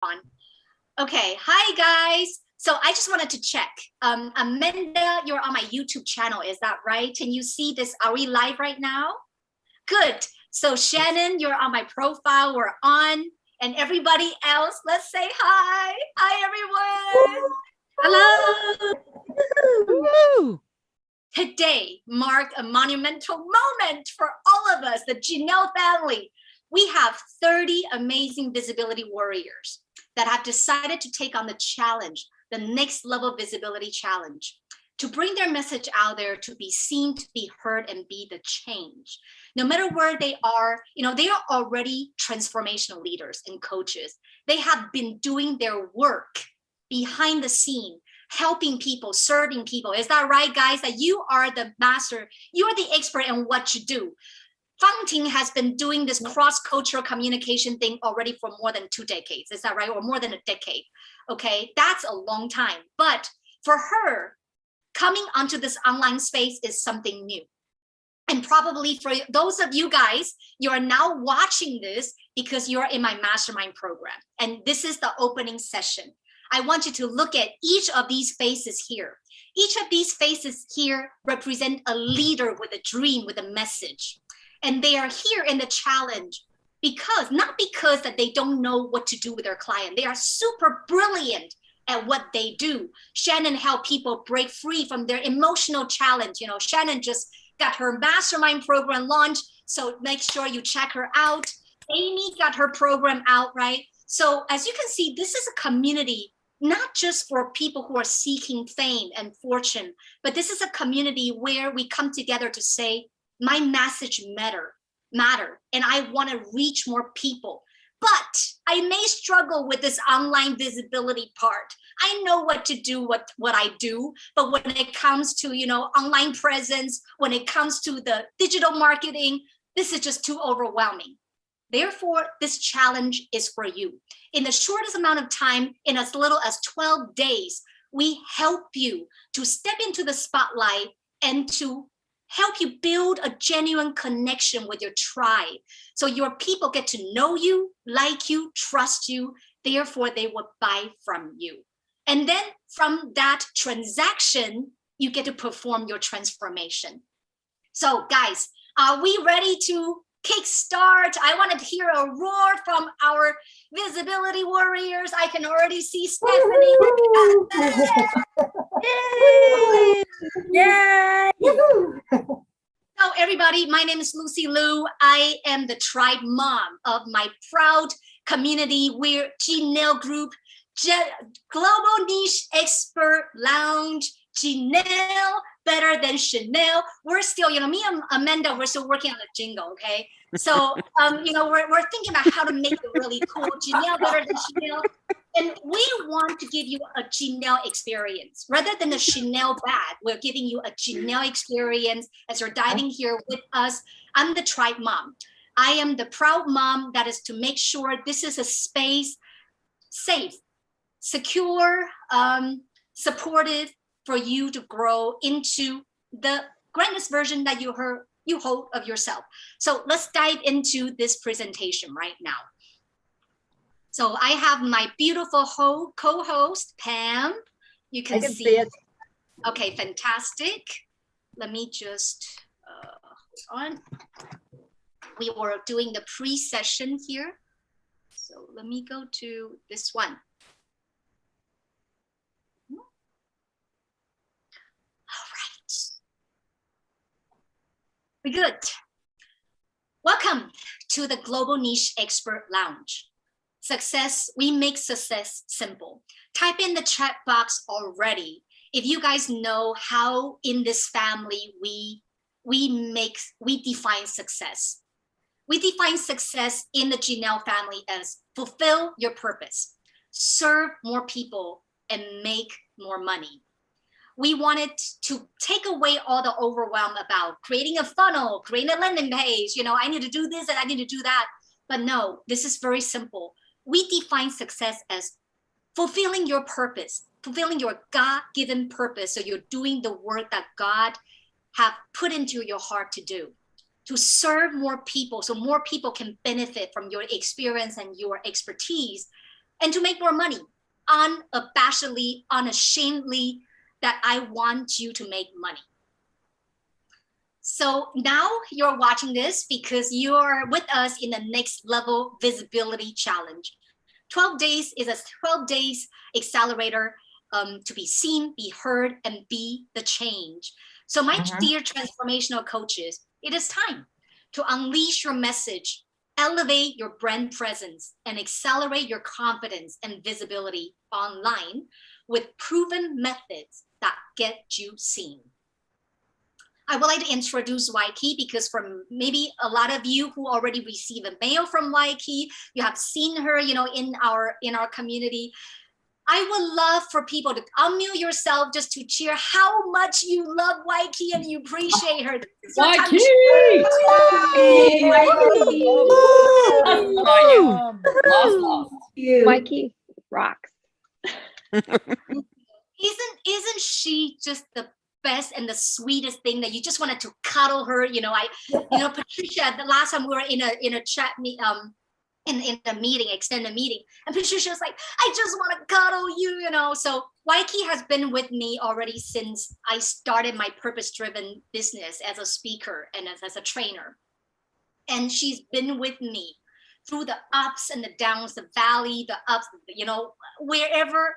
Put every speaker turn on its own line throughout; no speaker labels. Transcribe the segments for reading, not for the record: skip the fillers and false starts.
on. Okay, hi guys. So I just wanted to check. Amanda, you're on my YouTube channel, is that right? Can you see this? Are we live right now? Good. So Shannon, you're on my profile. We're on. And everybody else, let's say hi. Hi, everyone.
Hello.
Woo!
Today marked a monumental moment for all of us, the Janelle family. We have 30 amazing visibility warriors that have decided to take on the challenge, the next level visibility challenge, to bring their message out there, to be seen, to be heard, and be the change. No matter where they are, they are already transformational leaders and coaches. They have been doing their work behind the scene, helping people, serving people. Is that right, guys? That you are the master, you are the expert in what you do. Fountain has been doing this cross-cultural communication thing already for more than 2 decades. Is that right? Or more than a decade. Okay, that's a long time. But for her, coming onto this online space is something new. And probably for those of you guys, you are now watching this because you're in my mastermind program. And this is the opening session. I want you to look at each of these faces here. Each of these faces here represent a leader with a dream, with a message. And they are here in the challenge not because that they don't know what to do with their client. They are super brilliant at what they do. Shannon helped people break free from their emotional challenge. Shannon just got her mastermind program launched. So make sure you check her out. Amy got her program out, right? So as you can see, this is a community not just for people who are seeking fame and fortune, but this is a community where we come together to say, my message matter, and I want to reach more people. But I may struggle with this online visibility part. I know what to do, what I do, but when it comes to, online presence, when it comes to the digital marketing, this is just too overwhelming. Therefore, this challenge is for you. In the shortest amount of time, in as little as 12 days, we help you to step into the spotlight and to help you build a genuine connection with your tribe. So your people get to know you, like you, trust you, therefore they will buy from you. And then from that transaction, you get to perform your transformation. So guys, are we ready to kickstart? I want to hear a roar from our visibility warriors. I can already see Stephanie.
Yay!
Hello, everybody. My name is Lucy Liu. I am the tribe mom of my proud community. We're Janelle Group, Global Niche Expert Lounge, Janelle, better than Chanel. We're still, me and Amanda, we're still working on the jingle, okay? So, we're thinking about how to make it really cool. Janelle, better than Chanel. And we want to give you a Janelle experience. Rather than a Chanel bag, we're giving you a Janelle experience as you're diving here with us. I'm the tribe mom. I am the proud mom that is to make sure this is a space safe, secure, supportive for you to grow into the grandest version that you hold of yourself. So let's dive into this presentation right now. So I have my beautiful co-host, Pam. You can see
it.
Okay, fantastic. Let me just, hold on. We were doing the pre-session here. So let me go to this one. All right. We're good. Welcome to the Global Niche Expert Lounge. We make success simple. Type in the chat box already if you guys know how in this family we define success. We define success in the Janelle family as fulfill your purpose, serve more people, and make more money. We wanted to take away all the overwhelm about creating a funnel, creating a landing page, I need to do this and I need to do that. But no, this is very simple. We define success as fulfilling your purpose, fulfilling your God-given purpose. So you're doing the work that God have put into your heart to do, to serve more people so more people can benefit from your experience and your expertise. and to make more money, unabashedly, unashamedly, that I want you to make money. So now you're watching this because you're with us in the Next Level Visibility Challenge. 12 days is a 12 days accelerator to be seen, be heard, and be the change. So my dear transformational coaches, it is time to unleash your message, elevate your brand presence, and accelerate your confidence and visibility online with proven methods that get you seen. I would like to introduce Waikiki because from maybe a lot of you who already received a mail from Waikiki, you have seen her, you know, in our community. I would love for people to unmute yourself just to cheer how much you love Waikiki and you appreciate her.
Waikiki!
Waikiki rocks.
Isn't she just the best and the sweetest thing that you just wanted to cuddle her? You know, Patricia, the last time we were in a chat in the meeting, extended meeting, and Patricia was like, I just want to cuddle you, you know. So Waikiki has been with me already since I started my purpose-driven business as a speaker and as a trainer. And she's been with me through the ups and the downs, the valley, the ups, you know, wherever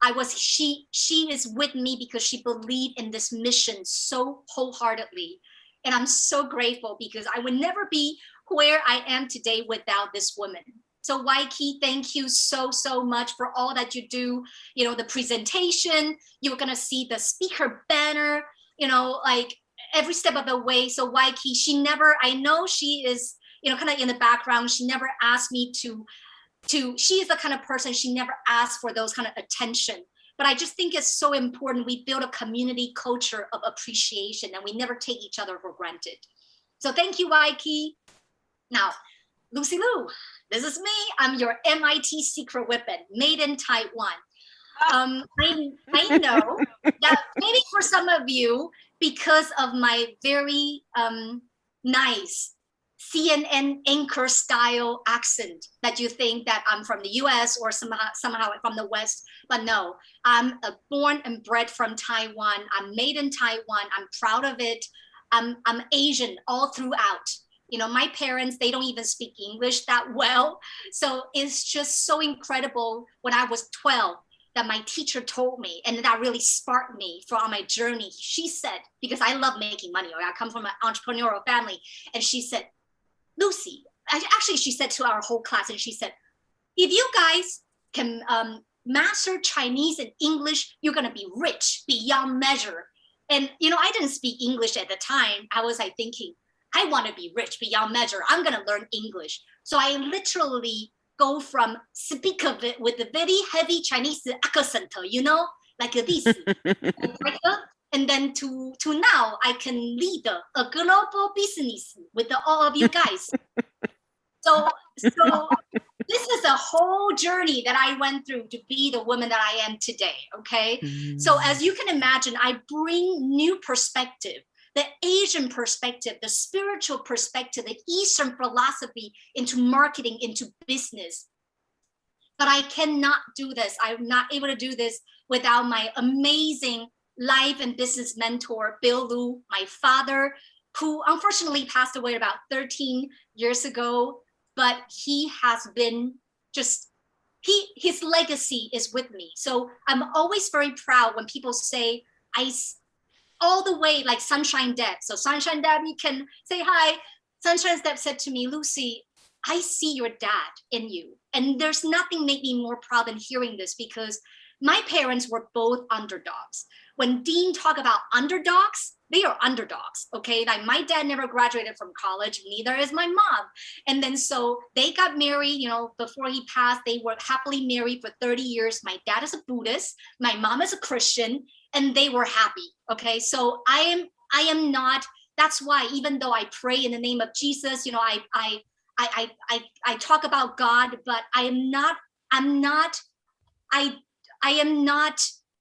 I was, she is with me because she believed in this mission so wholeheartedly. And I'm so grateful because I would never be where I am today without this woman. So Waikiki, thank you so much for all that you do. You know, the presentation, you're gonna see the speaker banner, you know, like every step of the way. So Waikiki, I know she is, you know, kind of in the background. She never asked me to, she is the kind of person, she never asked for those kind of attention. But I just think it's so important. We build a community culture of appreciation and we never take each other for granted. So thank you, Waikiki. Now, Lucy Liu, this is me. I'm your MIT secret weapon, made in Taiwan. I know that maybe for some of you, because of my very nice CNN anchor style accent, that you think that I'm from the US or somehow from the West, but no, I'm born and bred from Taiwan. I'm made in Taiwan. I'm proud of it. I'm Asian all throughout. You know, my parents, they don't even speak English that well. So it's just so incredible when I was 12 that my teacher told me, and that really sparked me for on my journey. She said, because I love making money, or I come from an entrepreneurial family, and she said, Lucy, actually she said to our whole class, and she said, if you guys can master Chinese and English, you're gonna be rich beyond measure. And you know, I didn't speak English at the time. I was like thinking, I want to be rich beyond measure. I'm going to learn English. So I literally go from speak of it with a very heavy Chinese accent, you know, like this. And then to now, I can lead a global business with all of you guys. So this is a whole journey that I went through to be the woman that I am today, okay? So as you can imagine, I bring new perspective, the Asian perspective, the spiritual perspective, the Eastern philosophy into marketing, into business. But I cannot do this. I'm not able to do this without my amazing life and business mentor, Bill Liu, my father, who unfortunately passed away about 13 years ago, but he has been just, his legacy is with me. So I'm always very proud when people say, all the way like Sunshine Deb. So Sunshine Deb, you can say hi. Sunshine Deb said to me, Lucy, I see your dad in you. And there's nothing made me more proud than hearing this, because my parents were both underdogs. When Dean talked about underdogs, they are underdogs, okay? Like my dad never graduated from college, neither is my mom. And then so they got married, you know, before he passed, they were happily married for 30 years. My dad is a Buddhist, my mom is a Christian, and they were happy, okay? So I am not, that's why even though I pray in the name of Jesus, you know, I talk about God, but I am not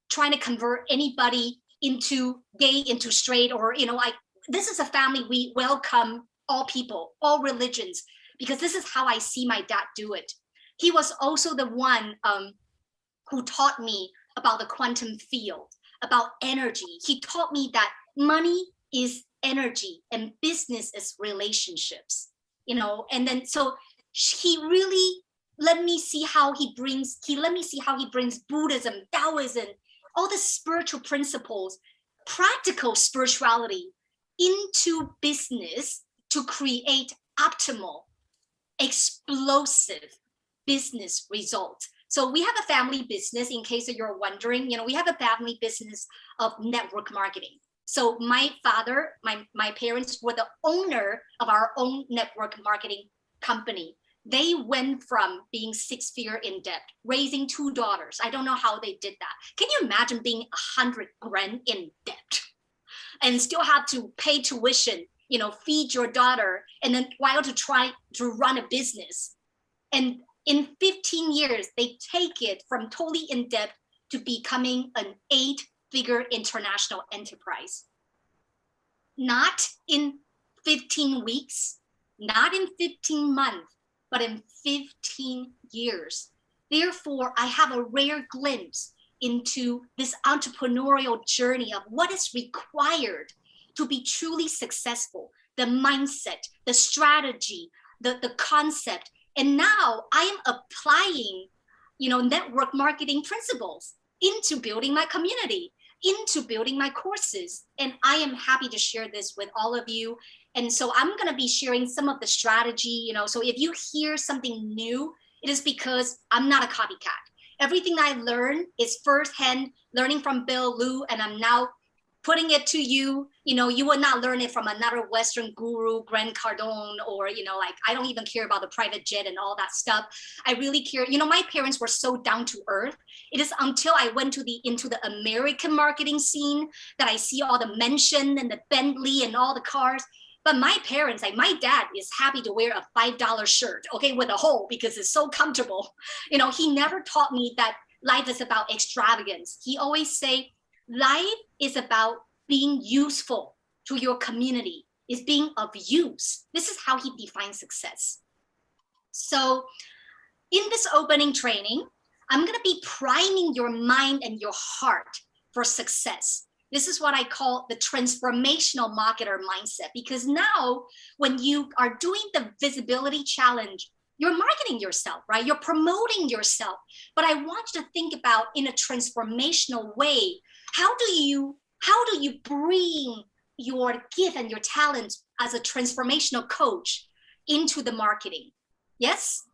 trying to convert anybody into gay, into straight, or, you know, this is a family, we welcome all people, all religions, because this is how I see my dad do it. He was also the one who taught me about the quantum field, about energy. He taught me that money is energy and business is relationships, and then so he really let me see how he brings Buddhism, Taoism, all the spiritual principles, practical spirituality into business to create optimal, explosive business results. So we have a family business, in case you're wondering, we have a family business of network marketing. So my father, my parents were the owner of our own network marketing company. They went from being 6-figure in debt, raising 2 daughters. I don't know how they did that. Can you imagine being 100 grand in debt and still have to pay tuition, feed your daughter, and then while to try to run a business? And in 15 years, they take it from totally in debt to becoming an 8-figure international enterprise. Not in 15 weeks, not in 15 months, but in 15 years. Therefore, I have a rare glimpse into this entrepreneurial journey of what is required to be truly successful, the mindset, the strategy, the concept. And now I am applying, network marketing principles into building my community, into building my courses. And I am happy to share this with all of you. And so I'm going to be sharing some of the strategy, so if you hear something new, it is because I'm not a copycat. Everything I learn is firsthand learning from Bill Lu, and I'm now putting it to you. You will not learn it from another Western guru, Grant Cardone, or, I don't even care about the private jet and all that stuff. I really care. My parents were so down to earth. It is until I went into the American marketing scene that I see all the mention and the Bentley and all the cars. But my parents, my dad is happy to wear a $5 shirt, okay, with a hole because it's so comfortable. He never taught me that life is about extravagance. He always say, life is about being useful to your community, is being of use. This is how he defines success. So in this opening training, I'm going to be priming your mind and your heart for success. This is what I call the transformational marketer mindset, because now when you are doing the visibility challenge, you're marketing yourself, right? You're promoting yourself. But I want you to think about, in a transformational way, how do you bring your gift and your talents as a transformational coach into the marketing? Yes?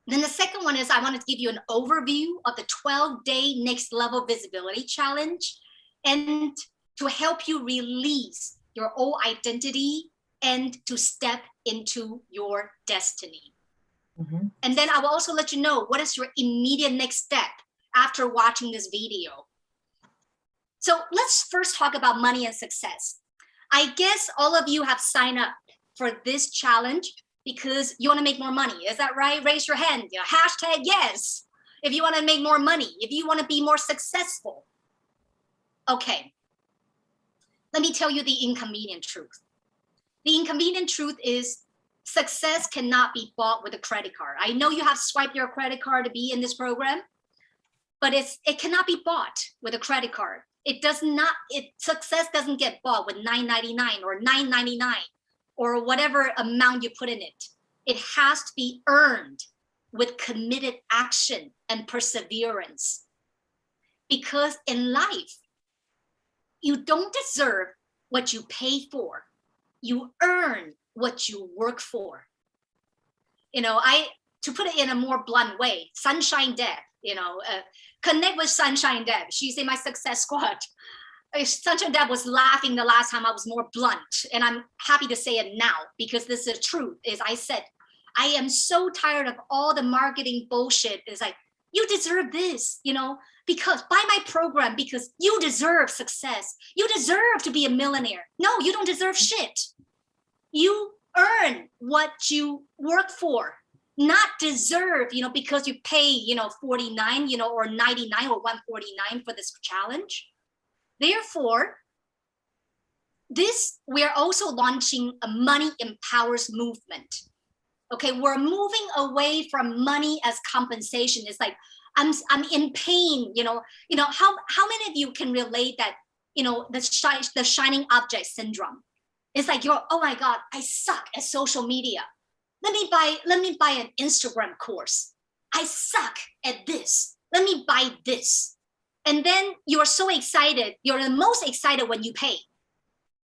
Then the second one is I want to give you an overview of the 12-day next level visibility challenge, and to help you release your old identity and to step into your destiny. Mm-hmm. And then I will also let you know what is your immediate next step after watching this video. So let's first talk about money and success. I guess all of you have signed up for this challenge because you want to make more money. Is that right? Raise your hand. Hashtag yes. If you want to make more money, if you want to be more successful. Okay. Let me tell you the inconvenient truth. The inconvenient truth is success cannot be bought with a credit card. I know you have swiped your credit card to be in this program, but it cannot be bought with a credit card. Success doesn't get bought with $9.99 or $9.99 or whatever amount you put in it. It has to be earned with committed action and perseverance. Because in life, you don't deserve what you pay for. You earn what you work for. To put it in a more blunt way, Sunshine Deb, connect with Sunshine Deb. She's in my success squad. Sunshine Deb was laughing the last time I was more blunt, and I'm happy to say it now because this is the truth. Is I said, I am so tired of all the marketing bullshit. It's like, you deserve this, because buy my program because you deserve success. You deserve to be a millionaire. No, you don't deserve shit. You earn what you work for, not deserve, because you pay, $49, or $99 or $149 for this challenge. Therefore, we are also launching a Money Empowers movement. Okay, we're moving away from money as compensation. It's like I'm in pain. How many of you can relate that? The shining object syndrome. It's like oh my God, I suck at social media. Let me buy an Instagram course. I suck at this. Let me buy this. And then you're so excited. You're the most excited when you pay.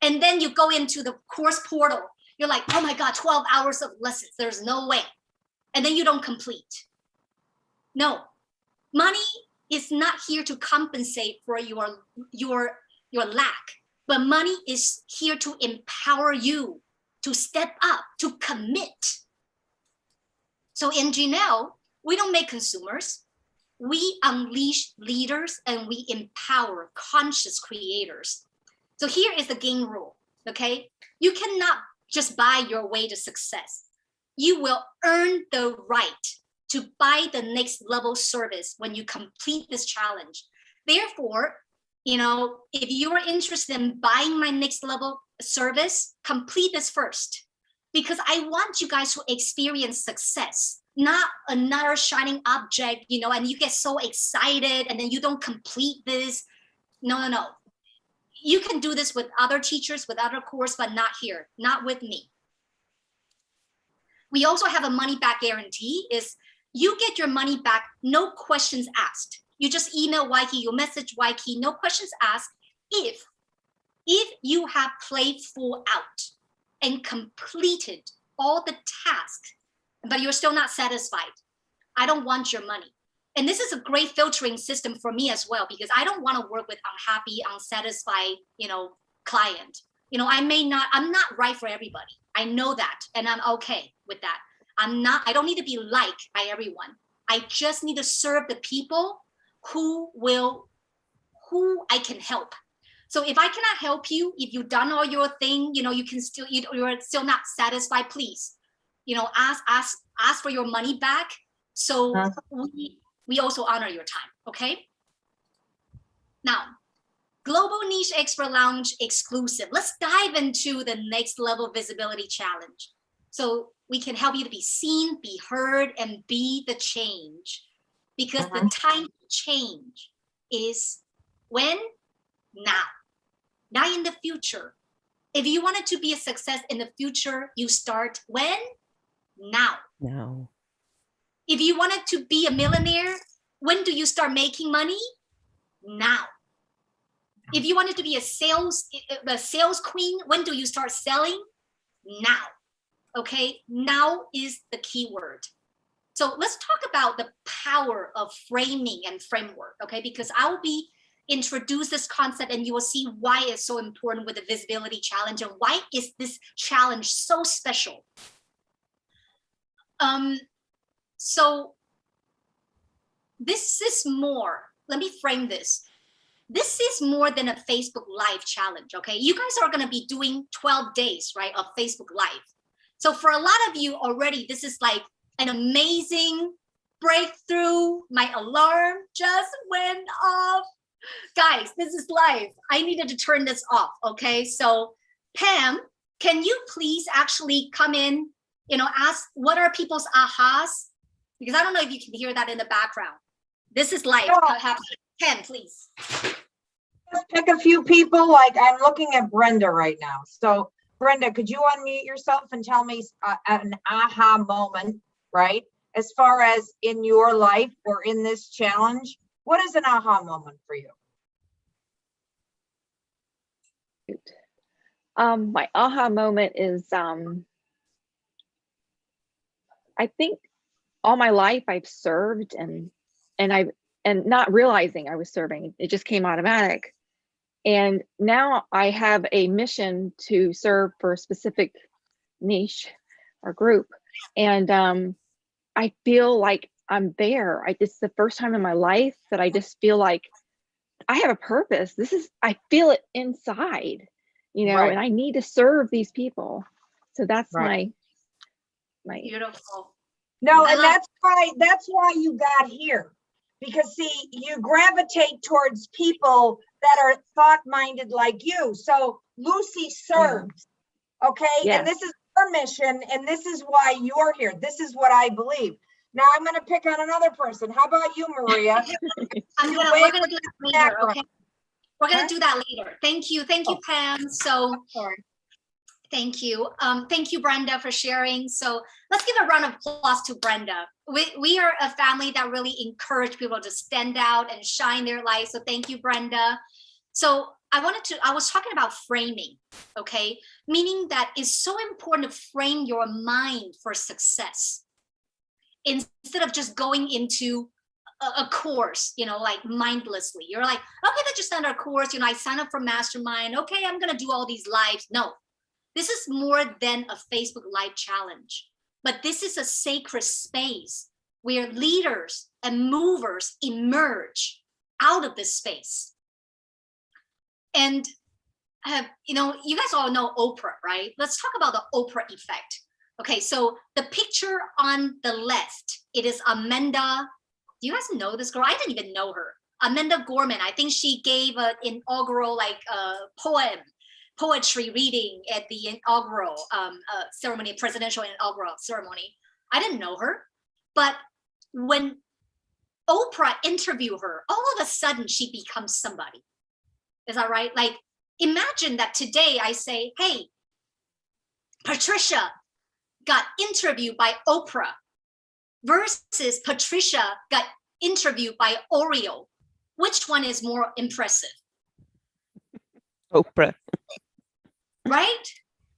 And then you go into the course portal. You're like, oh my God, 12 hours of lessons. There's no way. And then you don't complete. No, money is not here to compensate for your lack, but money is here to empower you to step up, to commit. So in Janelle, we don't make consumers. We unleash leaders and we empower conscious creators. So here is the game rule, okay? You cannot just buy your way to success. You will earn the right to buy the next level service when you complete this challenge. Therefore, if you are interested in buying my next level service, complete this first, because I want you guys to experience success, not another shining object, and you get so excited and then you don't complete this. No. You can do this with other teachers, with other course, but not here, not with me. We also have a money back guarantee. Is you get your money back, no questions asked. You just email Waikiki, you message Waikiki, no questions asked. If you have played full out and completed all the tasks, but you're still not satisfied, I don't want your money. And this is a great filtering system for me as well, because I don't want to work with unhappy, unsatisfied, client. I'm not right for everybody. I know that, and I'm okay with that. I don't need to be liked by everyone. I just need to serve the people who I can help. So if I cannot help you, if you've done all your thing, you can still, you're still not satisfied, please, ask for your money back. So we also honor your time, okay? Now, Global Niche Expert Lounge exclusive. Let's dive into the next level visibility challenge. So we can help you to be seen, be heard, and be the change. Because the time to change is when? Now. Not in the future. If you wanted to be a success in the future, you start when? Now.
No.
If you wanted to be a millionaire, when do you start making money? Now. If you wanted to be a sales queen, when do you start selling? Now. Okay, now is the key word. So let's talk about the power of framing and framework, okay? Because I will be introduce this concept and you will see why it's so important with the visibility challenge and why is this challenge so special. So this is more, let me frame this. This is more than a Facebook Live challenge, okay? You guys are gonna be doing 12 days, right, of Facebook Live. So for a lot of you already, this is like an amazing breakthrough. My alarm just went off. Guys, this is live. I needed to turn this off, okay? So Pam, can you please actually come in, ask what are people's ahas? Because I don't know if you can hear that in the background. This is live. Pam, please.
Just pick a few people. Like I'm looking at Brenda right now. So Brenda, could you unmute yourself and tell me an aha moment, right? As far as in your life or in this challenge, what is an aha moment for you?
My aha moment is, I think all my life I've served and not realizing I was serving, it just came automatic. And now I have a mission to serve for a specific niche or group. And I feel like I'm there. It's the first time in my life that I just feel like I have a purpose. I feel it inside,
Right.
and I need to serve these people. So that's my
Beautiful.
No, and that's why you got here. Because see, you gravitate towards people that are thought-minded like you. So Lucy serves, okay?
Yes.
And this is your mission, and this is why you're here. This is what I believe. Now I'm going to pick on another person. How about you, Maria?
we're gonna do that later,
background.
okay? We're gonna
Huh?
do that later. Thank you,
Oh.
Pam. So
Sorry.
thank you. Thank you, Brenda, for sharing. So let's give a round of applause to Brenda. We are a family that really encourage people to stand out and shine their light. So thank you, Brenda. So I was talking about framing, okay? Meaning that it's so important to frame your mind for success instead of just going into a course, like mindlessly. You're like, okay, let's just start a course. I sign up for Mastermind. Okay, I'm going to do all these lives. No, this is more than a Facebook Live challenge, but this is a sacred space where leaders and movers emerge out of this space. And you guys all know Oprah, right? Let's talk about the Oprah effect. Okay, so the picture on the left, it is Amanda. Do you guys know this girl? I didn't even know her. Amanda Gorman. I think she gave an inaugural poetry reading at the inaugural ceremony, presidential inaugural ceremony. I didn't know her, but when Oprah interviewed her, all of a sudden she becomes somebody. Is that right? Like, imagine that today I say, hey, Patricia got interviewed by Oprah versus Patricia got interviewed by Oreo. Which one is more impressive?
Oprah.
Right?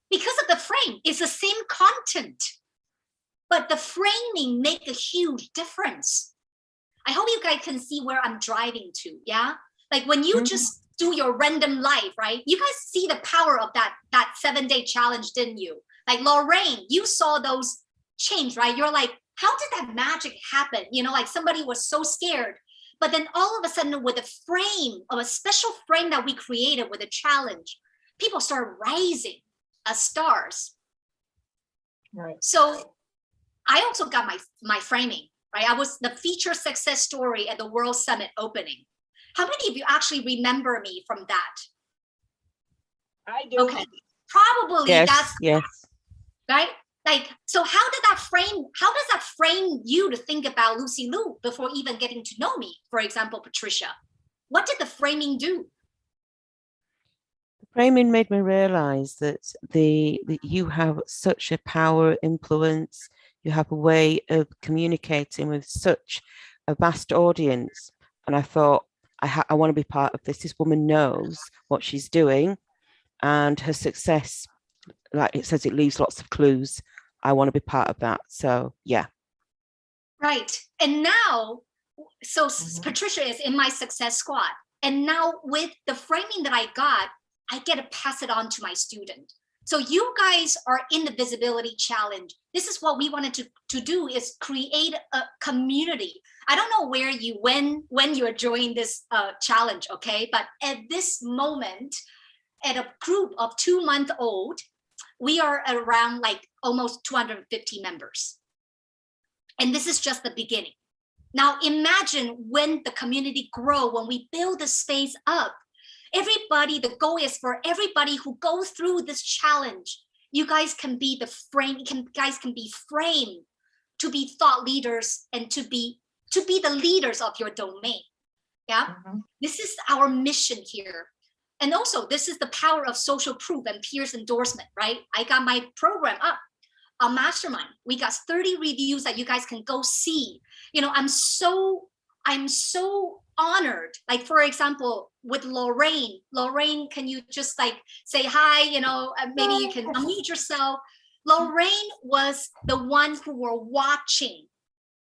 Because of the frame, it's the same content, but the framing make a huge difference. I hope you guys can see where I'm driving to, yeah? Like when you just do your random life, right? You guys see the power of that 7-day challenge, didn't you? Like Lorraine, you saw those change, right? You're like, how did that magic happen? Like somebody was so scared, but then all of a sudden with a frame, of a special frame that we created with a challenge, people start rising as stars.
Right.
So I also got my framing, right? I was the feature success story at the World Summit opening. How many of you actually remember me from that?
I do.
Okay, probably
Yes,
that's
yes.
right. Like, so how does that frame you to think about Lucy Liu before even getting to know me? For example, Patricia, what did the framing do?
Framing made me realize that that you have such a power, influence, you have a way of communicating with such a vast audience. And I thought, I want to be part of this. This woman knows what she's doing, and her success, like it says, it leaves lots of clues. I want to be part of that. So yeah.
Right. And now, so Patricia is in my success squad. And now with the framing that I got, I get to pass it on to my student. So you guys are in the visibility challenge. This is what we wanted to do, is create a community. I don't know where when you're joining this challenge, okay? But at this moment, at a group of 2-month-old, we are around like almost 250 members. And this is just the beginning. Now imagine when the community grow, when we build the space up, everybody, the goal is for everybody who goes through this challenge, you guys can be the frame, guys can be framed to be thought leaders and to be the leaders of your domain. Yeah, this is our mission here. And also, this is the power of social proof and peers endorsement, right? I got my program up on Mastermind. We got 30 reviews that you guys can go see. I'm so honored. Like, for example, with Lorraine, can you just like say hi? Maybe you can unmute yourself. Lorraine was the one who were watching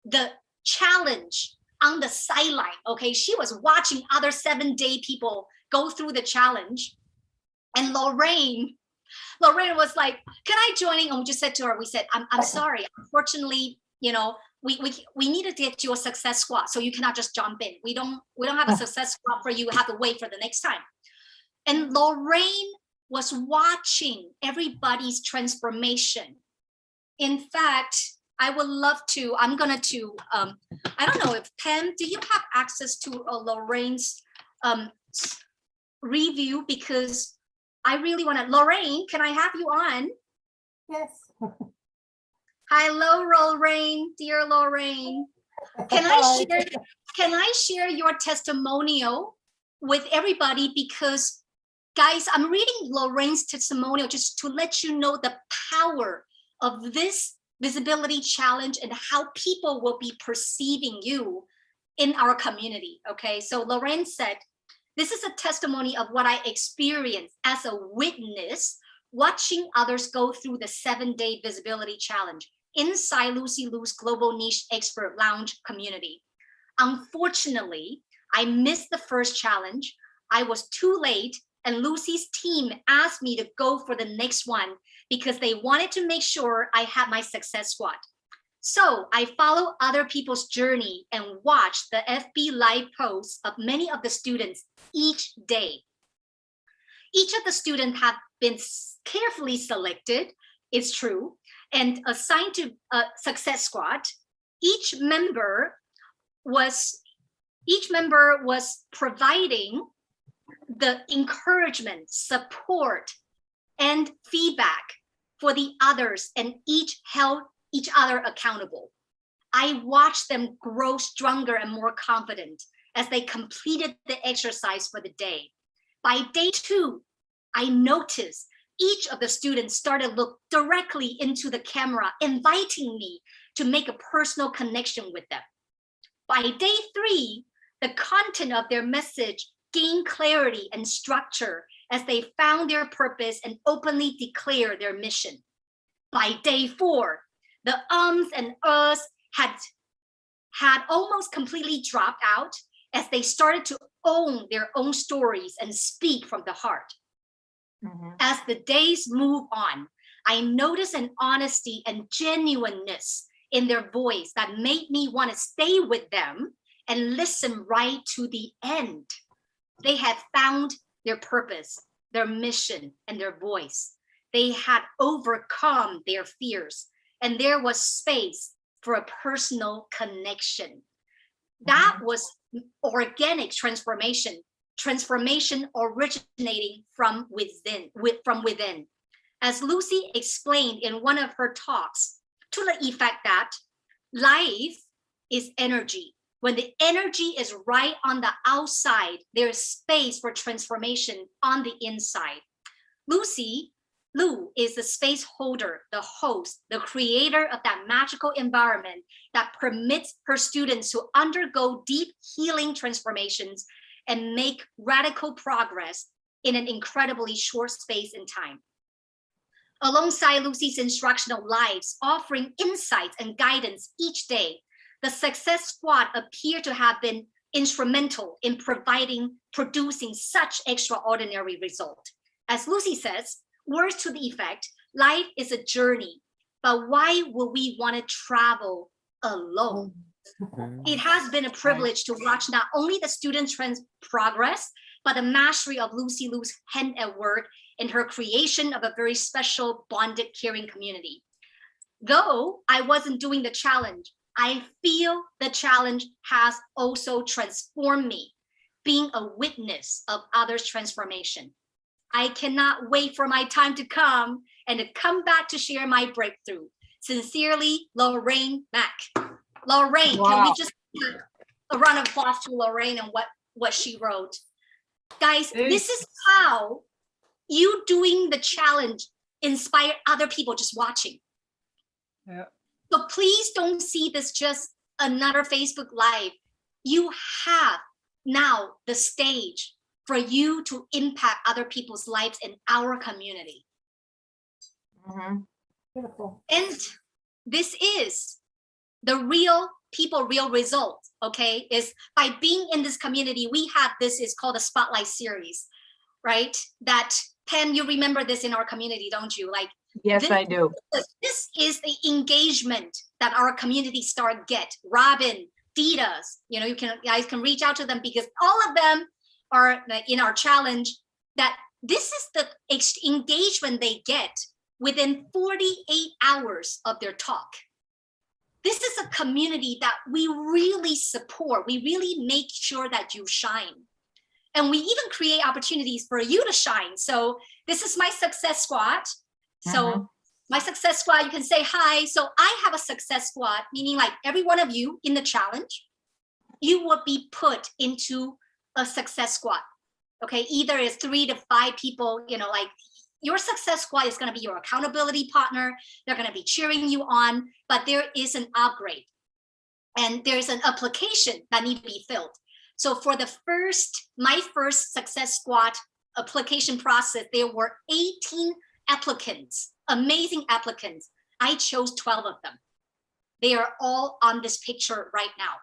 the challenge on the sideline. Okay, she was watching other 7-day people go through the challenge, and Lorraine was like, "Can I join in?" And we just said to her, "We said, I'm sorry, unfortunately, we need to get you a success squad, so you cannot just jump in. We don't have a success squad for you. We have to wait for the next time." And Lorraine was watching everybody's transformation. In fact, I would love to. I'm gonna to. I don't know if Pam, do you have access to Lorraine's review, because I really want to. Lorraine, can I have you on?
Yes.
Hello, Lorraine, dear Lorraine. Can I share your testimonial with everybody? Because guys, I'm reading Lorraine's testimonial just to let you know the power of this visibility challenge and how people will be perceiving you in our community. Okay, so Lorraine said, this is a testimony of what I experienced as a witness watching others go through the 7-day visibility challenge inside Lucy Liu's Global Niche Expert Lounge community. Unfortunately, I missed the first challenge. I was too late, and Lucy's team asked me to go for the next one because they wanted to make sure I had my success squad. So I follow other people's journey and watch the FB live posts of many of the students each day. Each of the students have been carefully selected, it's true, and assigned to a success squad. Each member was providing the encouragement, support, and feedback for the others, and each held each other accountable. I watched them grow stronger and more confident as they completed the exercise for the day. By day 2, I noticed each of the students started to look directly into the camera, inviting me to make a personal connection with them. By day 3, the content of their message gained clarity and structure as they found their purpose and openly declared their mission. By day 4, the ums and uhs had almost completely dropped out as they started to own their own stories and speak from the heart. As the days move on, I noticed an honesty and genuineness in their voice that made me want to stay with them and listen right to the end. They had found their purpose, their mission, and their voice. They had overcome their fears, and there was space for a personal connection. That was organic transformation originating from within. As Lucy explained in one of her talks, to the effect that life is energy. When the energy is right on the outside, there is space for transformation on the inside. Lucy Liu is the space holder, the host, the creator of that magical environment that permits her students to undergo deep healing transformations and make radical progress in an incredibly short space in time. Alongside Lucy's instructional lives, offering insights and guidance each day, the Success Squad appear to have been instrumental in producing such extraordinary result. As Lucy says, words to the effect, life is a journey, but why would we want to travel alone? It has been a privilege to watch not only the students' progress, but the mastery of Lucy Liu's hand at work in her creation of a very special bonded caring community. Though I wasn't doing the challenge, I feel the challenge has also transformed me, being a witness of others' transformation. I cannot wait for my time to come and to come back to share my breakthrough. Sincerely, Lorraine Mack. Lorraine, Can we just give a round of applause to Lorraine and what she wrote? Guys, this is how you doing the challenge inspire other people just watching.
Yeah.
So please don't see this just another Facebook Live. You have now the stage for you to impact other people's lives in our community.
Beautiful.
And this is the real people, real results, okay? Is by being in this community, we have this is called a Spotlight Series, right? That, Pam, you remember this in our community, don't you? Like,
Yes, I do.
This is the engagement that our community star get. Robin, Ditas, you guys can reach out to them because all of them are in our challenge. That this is the engagement they get within 48 hours of their talk. This is a community that we really support. We really make sure that you shine. And we even create opportunities for you to shine. So this is my Success Squad. So My success squad, you can say hi. So I have a success squad, meaning like every one of you in the challenge, you will be put into a success squad. Okay, either it's 3 to 5 people, like your success squad is going to be your accountability partner. They're going to be cheering you on, but there is an upgrade and there's an application that needs to be filled. So for my first success squad application process, there were 18 applicants, amazing applicants. I chose 12 of them. They are all on this picture right now.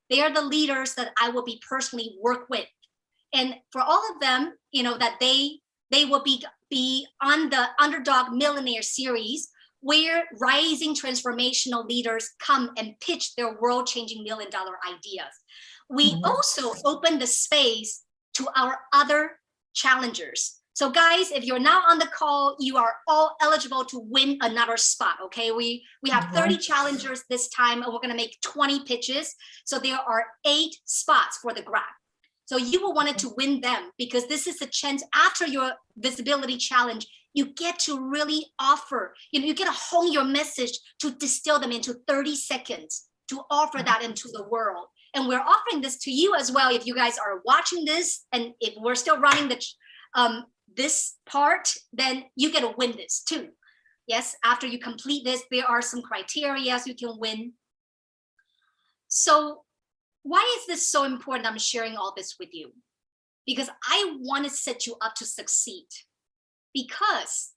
They are the leaders that I will be personally work with. And for all of them, that they will be on the Underdog Millionaire series, where rising transformational leaders come and pitch their world-changing $1 million ideas. We also open the space to our other challengers. So guys, if you're now on the call, you are all eligible to win another spot, okay? We have 30 challengers this time, and we're gonna make 20 pitches. So there are 8 spots for the grab. So you will want to win them, because this is a chance after your visibility challenge, you get to really offer, you get to hone your message to distill them into 30 seconds to offer that into the world. And we're offering this to you as well. If you guys are watching this, and if we're still running this part, then you get to win this too. Yes, after you complete this, there are some criteria you can win. So why is this so important? I'm sharing all this with you because I want to set you up to succeed. Because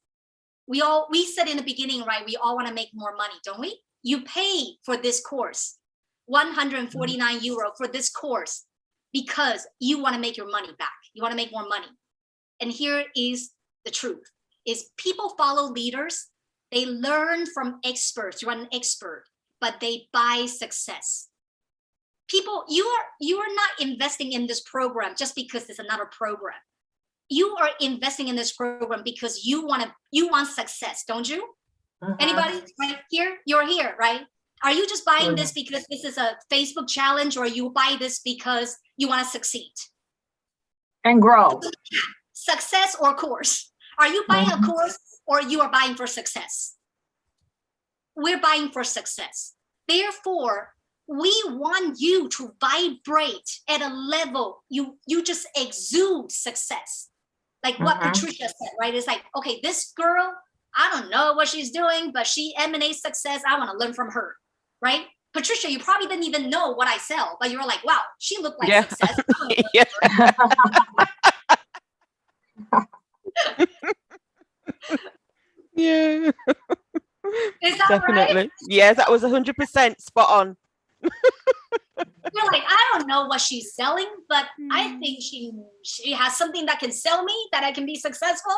we said in the beginning, right? We all want to make more money, don't we? You pay for this course, 149 euro for this course, because you want to make your money back. You want to make more money. And here is the truth: is people follow leaders. They learn from experts. You're an expert, but they buy success. People, you are not investing in this program just because it's another program. You are investing in this program because you want success, don't you? Anybody right here? You're here, right? Are you just buying this because this is a Facebook challenge, or you buy this because you want to succeed
And grow?
Success or course? Are you buying a course, or you are buying for success? We're buying for success. Therefore, we want you to vibrate at a level you just exude success. Like what Patricia said, right? It's like, okay, this girl, I don't know what she's doing, but she emanates success. I want to learn from her, right? Patricia, you probably didn't even know what I sell, but you were like, wow, she looked like success.
Yeah.
Is that
Definitely.
right?
Yeah, that was 100% spot on.
You're like, I don't know what she's selling, but I think she has something that can sell me, that I can be successful.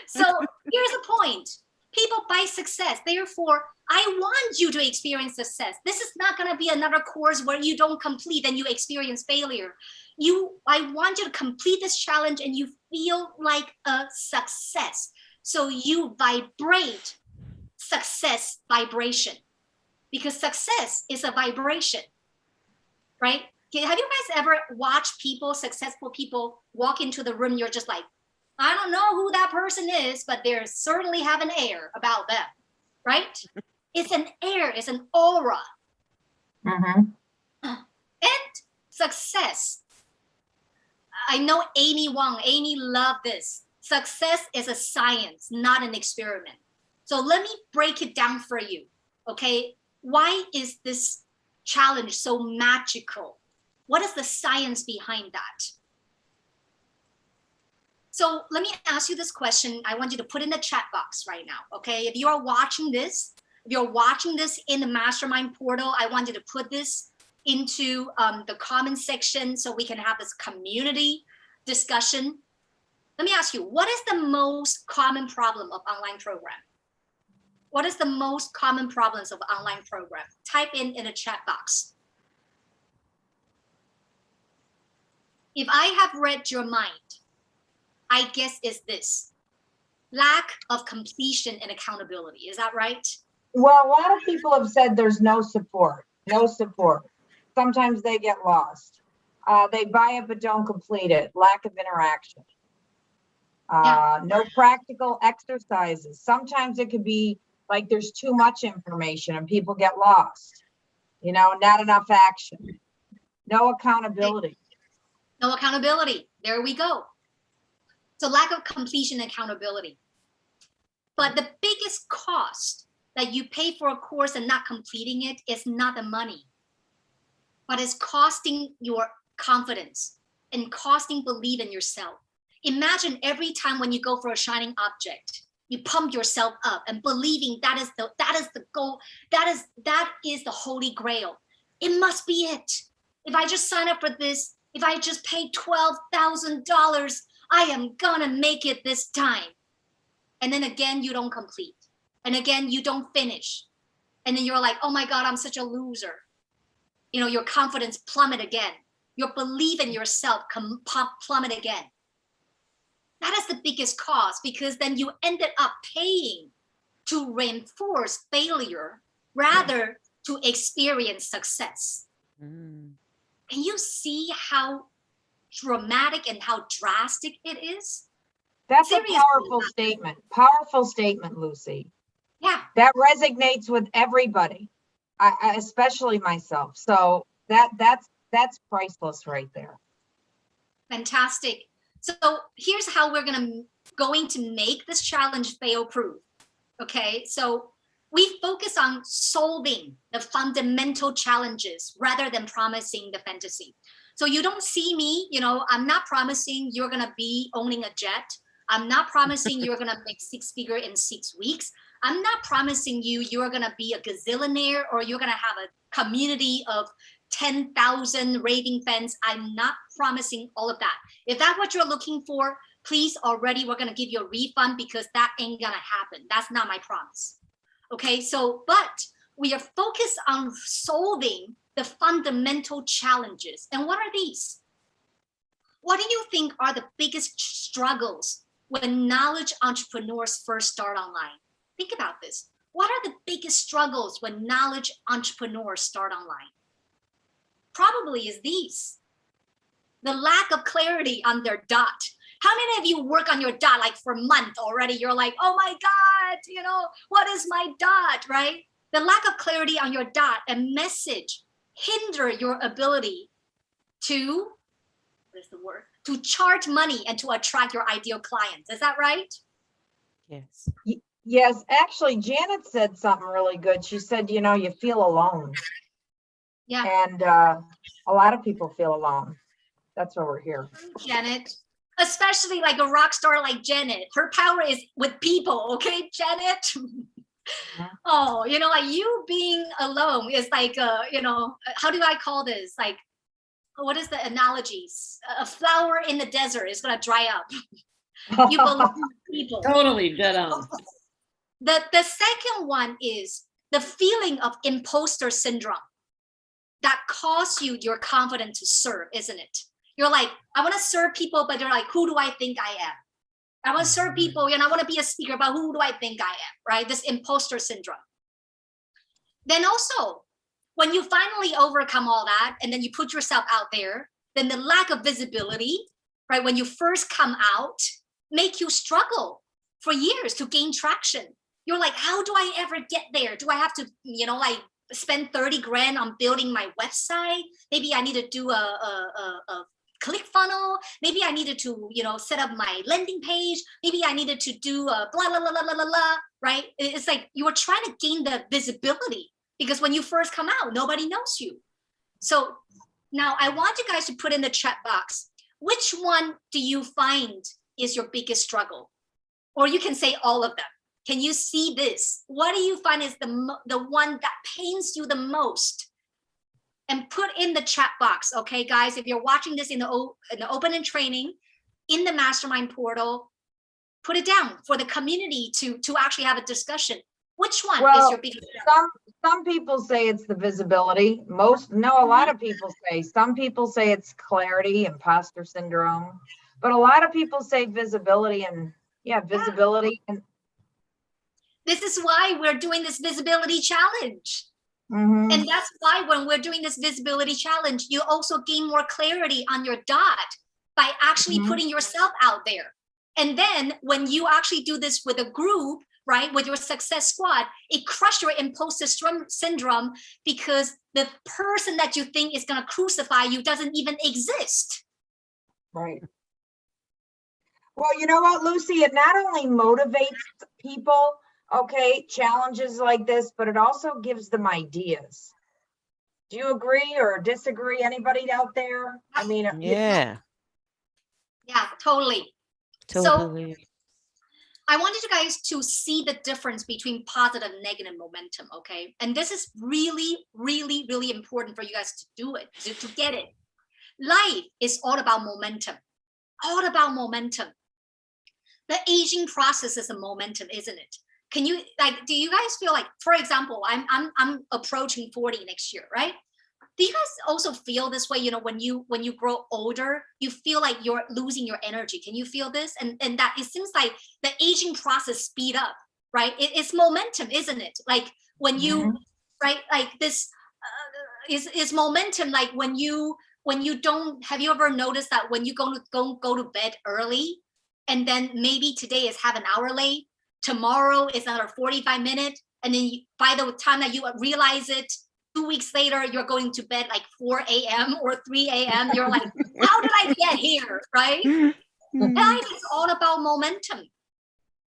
So here's the point. People buy success. Therefore, I want you to experience success. This is not going to be another course where you don't complete and you experience failure. I want you to complete this challenge and you feel like a success. So you vibrate success vibration, because success is a vibration, right? Have you guys ever watched successful people walk into the room? You're just like, I don't know who that person is, but they certainly have an air about them, right? It's an air, it's an aura. And success. I know Amy loved this. Success is a science, not an experiment. So let me break it down for you, okay? Why is this challenge so magical? What is the science behind that? So let me ask you this question. I want you to put in the chat box right now, okay? If you are watching this, in the mastermind portal, I want you to put this into the comment section so we can have this community discussion. Let me ask you, what is the most common problem of online program? What is the most common problems of online program? Type in the chat box. If I have read your mind, I guess is this: lack of completion and accountability. Is that right?
Well, a lot of people have said there's no support. Sometimes they get lost. They buy it but don't complete it. Lack of interaction. No practical exercises. Sometimes it could be like there's too much information and people get lost. You know, not enough action. No accountability.
No accountability. There we go. So lack of completion and accountability. But the biggest cost that you pay for a course and not completing it is not the money, but it's costing your confidence and costing belief in yourself. Imagine every time when you go for a shining object, you pump yourself up and believing that is the goal, that is the holy grail. It must be it. If I just sign up for this, if I just pay $12,000, I am gonna make it this time. And then again, you don't complete. And again, you don't finish. And then you're like, oh my God, I'm such a loser. You know, your confidence plummet again. Your belief in yourself plummet again. That is the biggest cost, because then you ended up paying to reinforce failure rather to experience success.
Mm.
Can you see how dramatic and how drastic it is?
That's
Seriously.
a powerful statement. Powerful statement, Lucy.
Yeah.
That resonates with everybody, I especially myself. So that's priceless right there.
Fantastic. So here's how we're going to make this challenge fail proof. Okay, so we focus on solving the fundamental challenges rather than promising the fantasy. So you don't see me, you know, I'm not promising you're gonna be owning a jet. I'm not promising you're gonna make 6-figure in 6 weeks. I'm not promising you're gonna be a gazillionaire or you're gonna have a community of 10,000 raving fans. I'm not promising all of that. If that's what you're looking for, please already, we're gonna give you a refund because that ain't gonna happen. That's not my promise. Okay, so, but we are focused on solving the fundamental challenges. And what are these? What do you think are the biggest struggles when knowledge entrepreneurs first start online? Think about this. What are the biggest struggles when knowledge entrepreneurs start online? Probably is these. The lack of clarity on their dot. How many of you work on your dot like for a month already? You're like, oh my God, you know, what is my dot, right? The lack of clarity on your dot and message hinder your ability to, what is the word? To charge money and to attract your ideal clients. Is that right?
Yes.
Yes, actually, Janet said something really good. She said, you know, you feel alone.
Yeah.
And a lot of people feel alone. That's why we're here.
Janet, especially like a rock star like Janet. Her power is with people, okay, Janet? Oh, you know, like you being alone is like, you know, how do I call this? Like, what is the analogies? A flower in the desert is gonna dry up. You believe in people.
Totally dead on.
The second one is the feeling of imposter syndrome that costs you your confidence to serve, isn't it? You're like, I want to serve people, but they're like, who do I think I am? I want to serve people, and I want to be a speaker, but who do I think I am, right? This imposter syndrome. Then also, when you finally overcome all that, and then you put yourself out there, then the lack of visibility, right? When you first come out, make you struggle for years to gain traction. You're like, how do I ever get there? Do I have to, you know, like spend 30 grand on building my website? Maybe I need to do a ClickFunnels. Maybe I needed to, you know, set up my landing page. Maybe I needed to do a blah, blah, blah, blah, blah, blah, right? It's like you were trying to gain the visibility because when you first come out, nobody knows you. So now I want you guys to put in the chat box, which one do you find is your biggest struggle? Or you can say all of them. Can you see this? What do you find is the one that pains you the most? And put in the chat box, okay, guys? If you're watching this in the open and training, in the mastermind portal, put it down for the community to actually have a discussion. Which one is your biggest struggle?
Some people say it's the visibility. A lot of people say. Some people say it's clarity, imposter syndrome, but a lot of people say visibility and visibility. And
this is why we're doing this visibility challenge.
Mhm.
And that's why when we're doing this visibility challenge, you also gain more clarity on your dot by actually putting yourself out there. And then when you actually do this with a group, right, with your success squad, it crushed your imposter syndrome because the person that you think is going to crucify you doesn't even exist.
Right. Well, you know what, Lucy, it not only motivates people, okay, challenges like this, but it also gives them ideas. Do you agree or disagree? Anybody out there? I mean,
Yeah,
Yeah, totally.
totally.
So I wanted you guys to see the difference between positive and negative momentum, okay? And this is really, really, really important for you guys to do it, to get it. Life is all about momentum, all about momentum. The aging process is a momentum, isn't it? Can you, like, do you guys feel like, for example, I'm approaching 40 next year, right? Do you guys also feel this way? You know, when you grow older, you feel like you're losing your energy. Can you feel this? And that it seems like the aging process speed up, right? It's momentum, isn't it? Like when you, right? Like this is momentum. Like when you don't, have you ever noticed that when you go to bed early, and then maybe today is half an hour late, tomorrow is another 45 minutes, and then by the time that you realize it, 2 weeks later, you're going to bed like 4 a.m. or 3 a.m. You're like, how did I get here, right? Life is all about momentum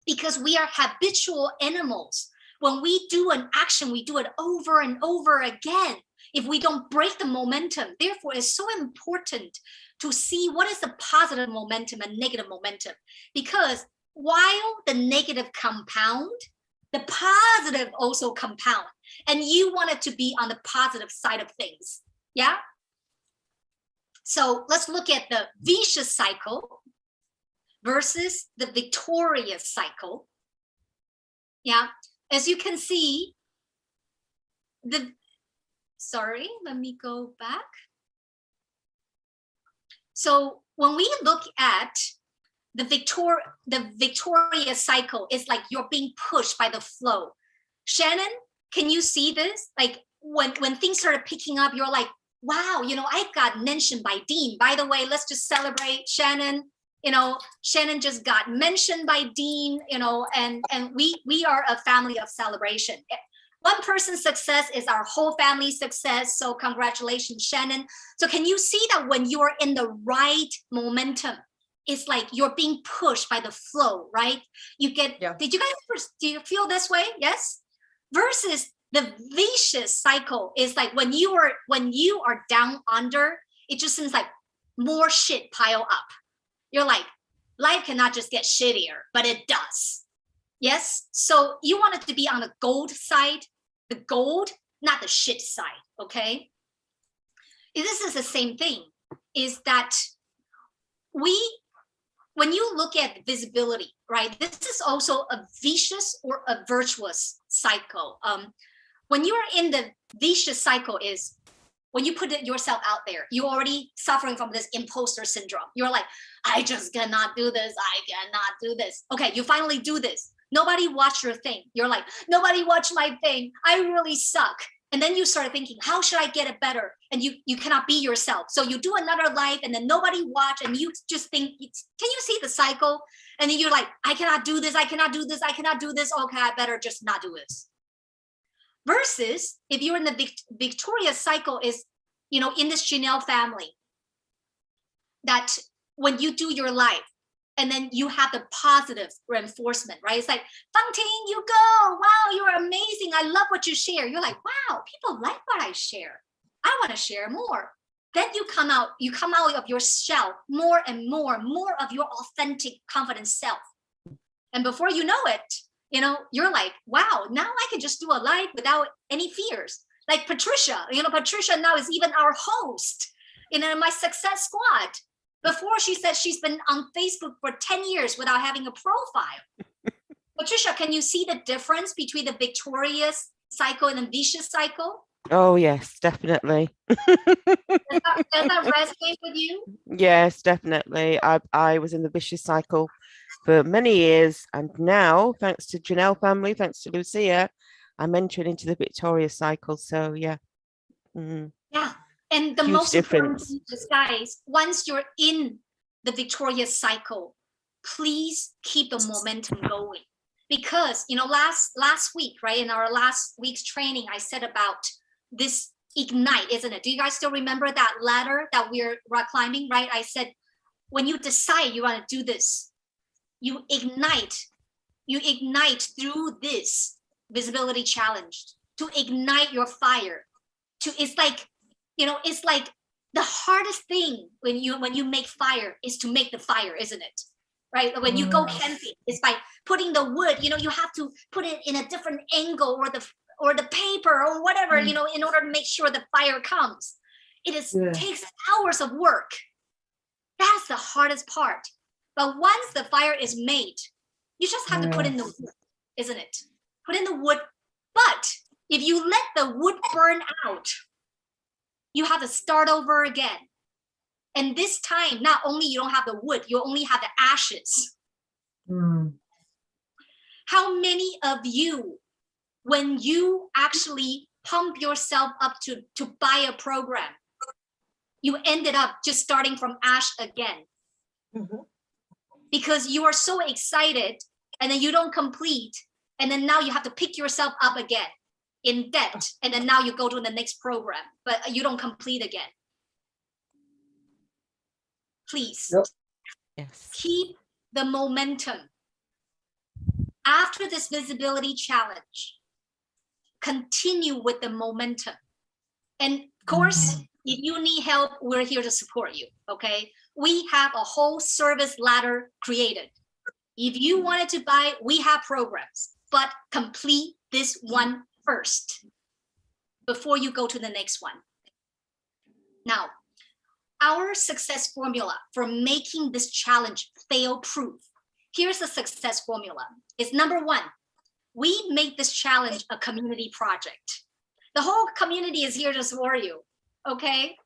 because we are habitual animals. When we do an action, we do it over and over again. If we don't break the momentum, therefore, it's so important to see what is the positive momentum and negative momentum. Because while the negative compound, the positive also compound, and you want it to be on the positive side of things. Yeah. So let's look at the vicious cycle versus the victorious cycle. Yeah. As you can see, sorry, let me go back. So when we look at the victorious cycle, is like you're being pushed by the flow. Shannon, can you see this? Like when things started picking up, you're like, wow, you know, I got mentioned by Dean. By the way, let's just celebrate Shannon. You know, Shannon just got mentioned by Dean, you know, and we are a family of celebration. One person's success is our whole family's success. So congratulations, Shannon. So can you see that when you are in the right momentum, it's like you're being pushed by the flow, right? You get, Did you guys, do you feel this way? Yes? Versus the vicious cycle is like when you are down under, it just seems like more shit pile up. You're like, life cannot just get shittier, but it does. Yes? So you want it to be on the gold side, the gold, not the shit side, okay? This is the same thing, is that when you look at visibility, right, this is also a vicious or a virtuous cycle. When you are in the vicious cycle is when you put yourself out there, you're already suffering from this imposter syndrome. You're like, I just cannot do this. I cannot do this. Okay, you finally do this. Nobody watched your thing. You're like, nobody watched my thing. I really suck. And then you start thinking, how should I get it better? And you cannot be yourself. So you do another life and then nobody watch and you just think, can you see the cycle? And then you're like, I cannot do this. I cannot do this. I cannot do this. Okay, I better just not do this. Versus if you're in the victorious cycle is, you know, in this Janelle family, that when you do your life, and then you have the positive reinforcement, right? It's like, Fangting, you go. Wow, you're amazing. I love what you share. You're like, wow, people like what I share. I want to share more. Then you come out of your shell more and more of your authentic, confident self. And before you know it, you know, you're like, wow, now I can just do a live without any fears. Like Patricia, you know, Patricia now is even our host in my success squad. Before she said she's been on Facebook for 10 years without having a profile. Patricia, can you see the difference between the victorious cycle and the vicious cycle?
Oh, yes, definitely.
Does that resonate with you?
Yes, definitely. I was in the vicious cycle for many years. And now, thanks to Janelle family, thanks to Lucia, I'm entering into the victorious cycle. So, yeah.
Yeah. And the
Huge
most important
difference.
thing is, guys, once you're in the victorious cycle, please keep the momentum going. Because, you know, last week, right, in our last week's training, I said about this ignite, isn't it? Do you guys still remember that ladder that we're rock climbing, right? I said, when you decide you want to do this, you ignite through this visibility challenge to ignite your fire. It's like, you know, it's like the hardest thing when you make fire is to make the fire, isn't it? Right? When you go camping, it's by putting the wood, you know, you have to put it in a different angle, or the paper or whatever, you know, in order to make sure the fire comes. Takes hours of work. That's the hardest part. But once the fire is made, you just have to put in the wood, isn't it? Put in the wood. But if you let the wood burn out, you have to start over again. And this time, not only you don't have the wood, you only have the ashes. How many of you, when you actually pump yourself up to buy a program, you ended up just starting from ash again? Because you are so excited, and then you don't complete, and then now you have to pick yourself up again in debt, and then now you go to the next program, but you don't complete again. Please keep the momentum. After this visibility challenge, continue with the momentum. And of course, if you need help, we're here to support you, okay? We have a whole service ladder created. If you wanted to buy, we have programs, but complete this one first before you go to the next one. Now, our success formula for making this challenge fail-proof. Here's the success formula. It's number one, we make this challenge a community project. The whole community is here to support you, okay?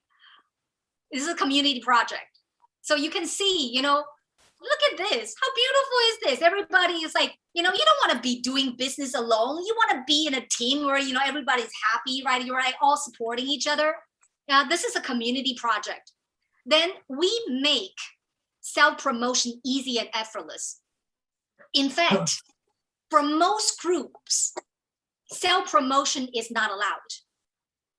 This is a community project. So you can see, you know, look at this. How beautiful is this? Everybody is like, you know, you don't want to be doing business alone. You want to be in a team where, you know, everybody's happy, right? You're like all supporting each other. This is a community project. Then we make self-promotion easy and effortless. In fact, for most groups, self-promotion is not allowed.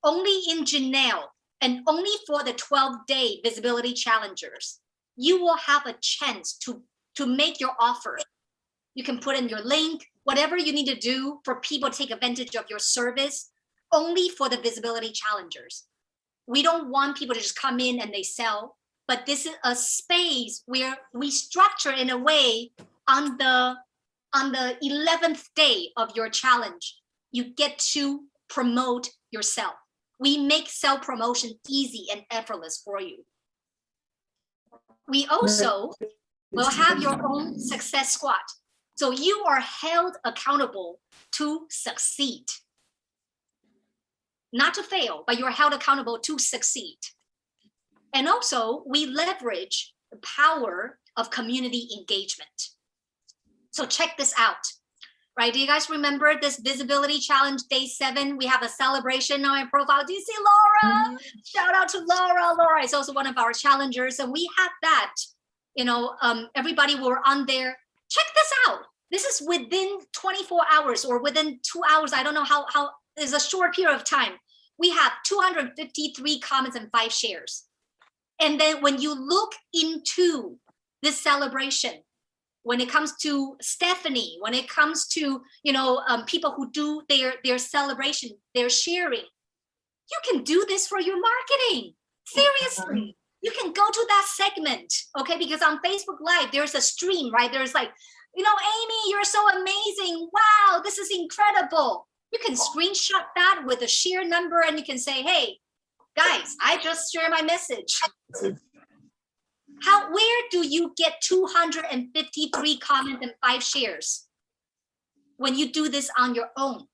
Only in Janelle, and only for the 12-day visibility challengers, you will have a chance to make your offer. You can put in your link, whatever you need to do for people to take advantage of your service, only for the visibility challengers. We don't want people to just come in and they sell, but this is a space where we structure in a way on the 11th day of your challenge, you get to promote yourself. We make self-promotion easy and effortless for you. We also will have your own success squad. So you are held accountable to succeed. Not to fail, but you're held accountable to succeed. And also, we leverage the power of community engagement. So check this out, right? Do you guys remember this visibility challenge day 7? We have a celebration on my profile. Do you see Laura? Shout out to Laura. Laura is also one of our challengers. And we had that, you know, everybody were on there. Check this out. This is within 24 hours or within 2 hours. I don't know how is a short period of time. We have 253 comments and 5 shares. And then when you look into this celebration, when it comes to Stephanie, when it comes to, you know, people who do their celebration, their sharing, you can do this for your marketing. Seriously, you can go to that segment, okay? Because on Facebook Live, there's a stream, right? There's like, you know, Amy, you're so amazing. Wow, this is incredible. You can screenshot that with a share number and you can say, hey, guys, I just shared my message. Where do you get 253 comments and 5 shares when you do this on your own?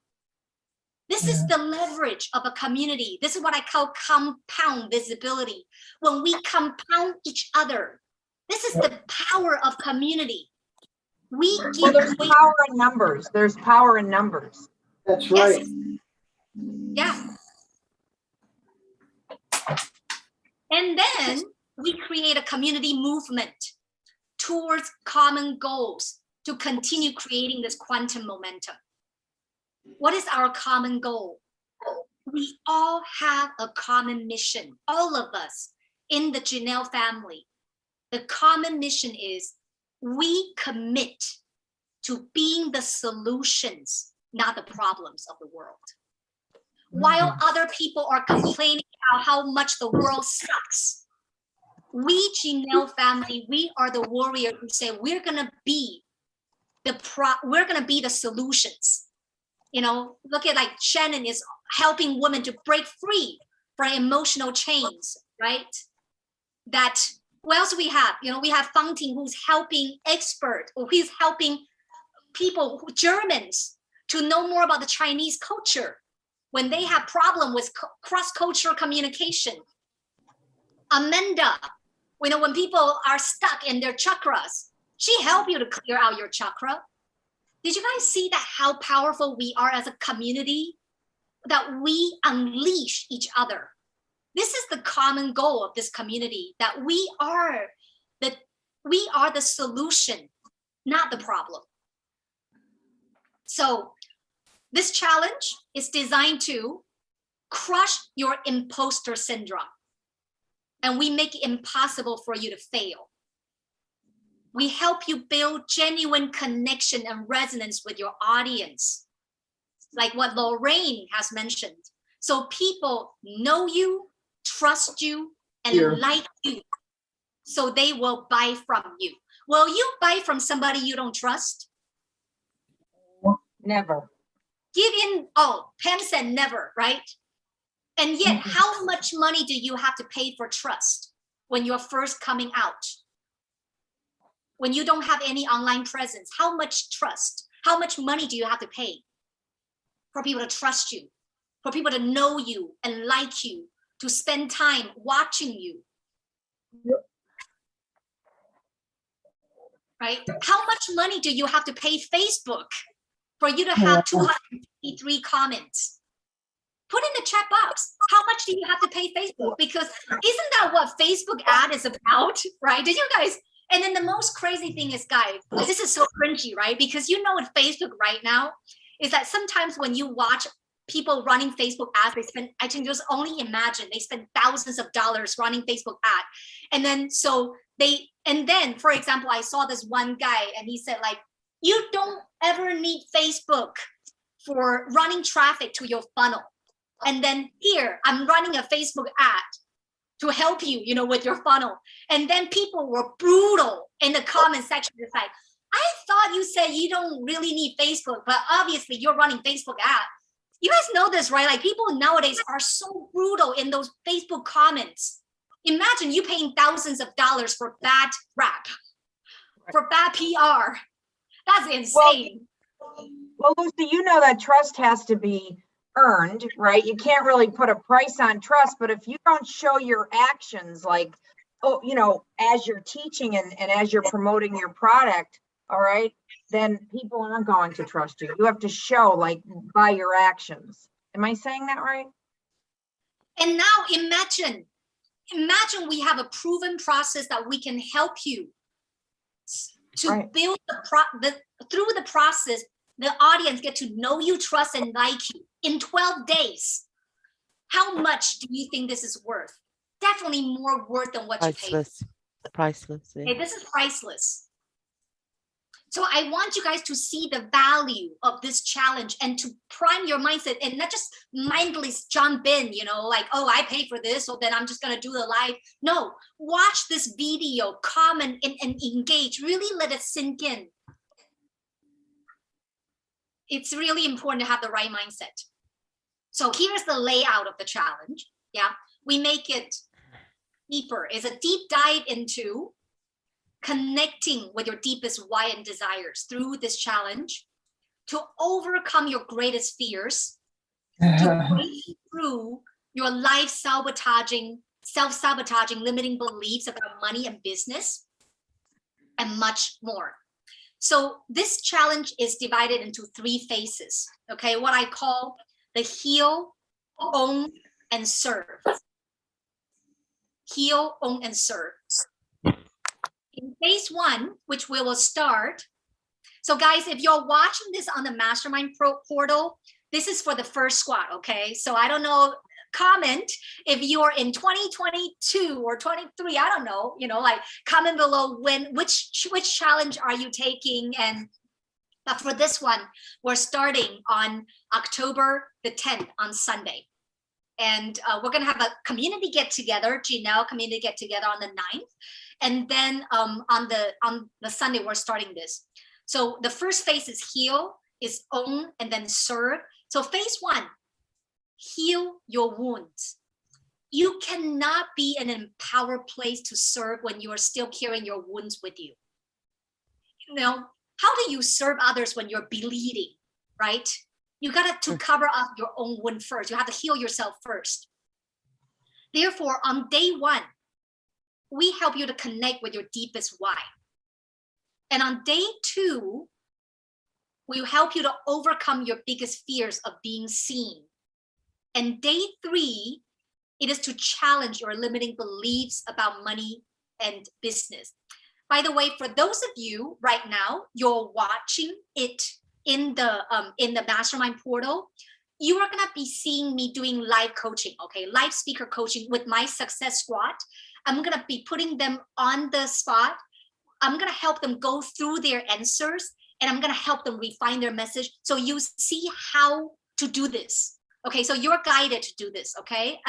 This is the leverage of a community. This is what I call compound visibility. When we compound each other, this is the power of community. We
Well,
give
there's
away.
power in numbers. There's power in numbers.
That's right.
Yes. Yeah. And then we create a community movement towards common goals to continue creating this quantum momentum. What is our common goal? We all have a common mission, all of us in the Janelle family. The common mission is we commit to being the solutions, not the problems of the world. While other people are complaining about how much the world sucks, we Janelle family, we are the warrior who say we're gonna be the solutions. You know, look at like Shannon is helping women to break free from emotional chains, right? That, what else we have? You know, we have Fangting who's helping expert, or he's helping people, Germans, to know more about the Chinese culture when they have problem with cross-cultural communication. Amanda, you know, when people are stuck in their chakras, she help you to clear out your chakra. Did you guys see that how powerful we are as a community? That we unleash each other. This is the common goal of this community, that we are the solution, not the problem. So this challenge is designed to crush your imposter syndrome. And we make it impossible for you to fail. We help you build genuine connection and resonance with your audience, like what Lorraine has mentioned. So people know you, trust you, and like you, so they will buy from you. Will you buy from somebody you don't trust?
Never.
Pam said never, right? And yet, how much money do you have to pay for trust when you're first coming out? When you don't have any online presence, how much trust, how much money do you have to pay for people to trust you, for people to know you and like you, to spend time watching you? Right? How much money do you have to pay Facebook for you to have 253 comments? Put in the chat box, how much do you have to pay Facebook? Because isn't that what Facebook ad is about, right? Did you guys? And then the most crazy thing is, guys, this is so cringy, right? Because you know with Facebook right now, is that sometimes when you watch people running Facebook ads, they spend, I can just only imagine, they spend thousands of dollars running Facebook ad. And then for example, I saw this one guy and he said like, you don't ever need Facebook for running traffic to your funnel. And then here, I'm running a Facebook ad to help you, you know, with your funnel. And then people were brutal in the comment section. It's like, I thought you said you don't really need Facebook, but obviously you're running Facebook ad. You guys know this, right? Like people nowadays are so brutal in those Facebook comments. Imagine you paying thousands of dollars for bad rap, for bad PR. That's insane.
Well, Lucy, you know that trust has to be earned, right? You can't really put a price on trust, but if you don't show your actions, like, oh, you know, as you're teaching and as you're promoting your product, all right, then people aren't going to trust you. You have to show like by your actions. Am I saying that right?
And now imagine we have a proven process that we can help you to build through the process, the audience get to know you, trust, and like you in 12 days. How much do you think this is worth? Definitely more worth than what you paid.
Priceless. Yeah.
Okay, this is priceless. So I want you guys to see the value of this challenge and to prime your mindset and not just mindlessly jump in, you know, like, oh, I pay for this, so then I'm just gonna do the live. No, watch this video, comment and engage, really let it sink in. It's really important to have the right mindset. So here's the layout of the challenge. Yeah, we make it deeper. It's a deep dive into connecting with your deepest why and desires through this challenge, to overcome your greatest fears, to break through your life self-sabotaging, limiting beliefs about money and business, and much more. So this challenge is divided into 3 phases, okay? What I call the heal, own, and serve. Heal, own, and serve. In phase one, which we will start. So guys, if you're watching this on the Mastermind Pro portal, this is for the first squad, okay? So I don't know, comment if you're in 2022 or 23, I don't know, like comment below which challenge are you taking. And but for this one, we're starting on October the 10th on Sunday. And we're gonna have a community get together, Janelle community get together on the 9th. And then on the Sunday, we're starting this. So the first phase is heal, is own, and then serve. So phase one, heal your wounds. You cannot be in an empowered place to serve when you are still carrying your wounds with you. How do you serve others when you're bleeding, right? You got to cover up your own wound first. You have to heal yourself first. Therefore, on day one, we help you to connect with your deepest why. And on day two, we help you to overcome your biggest fears of being seen. And day three, it is to challenge your limiting beliefs about money and business. By the way, for those of you right now, you're watching it in the Mastermind portal, you are gonna be seeing me doing live coaching, okay? Live speaker coaching with my Success Squad. I'm gonna be putting them on the spot. I'm gonna help them go through their answers, and I'm gonna help them refine their message so you see how to do this. Okay, so you're guided to do this, okay?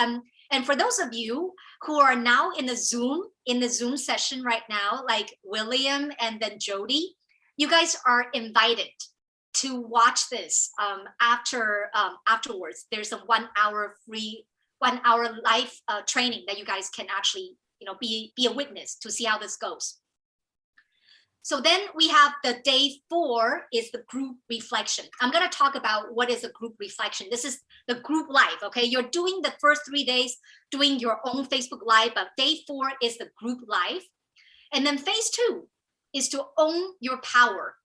And for those of you who are now in the Zoom session right now, like William and then Jody, you guys are invited to watch this afterwards. There's a 1 hour free, 1 hour live training that you guys can actually, be a witness to see how this goes. So then we have the day 4 is the group reflection. I'm gonna talk about what is a group reflection. This is the group live, okay? You're doing the first 3 days, doing your own Facebook Live, but day 4 is the group live. And then phase 2 is to own your power.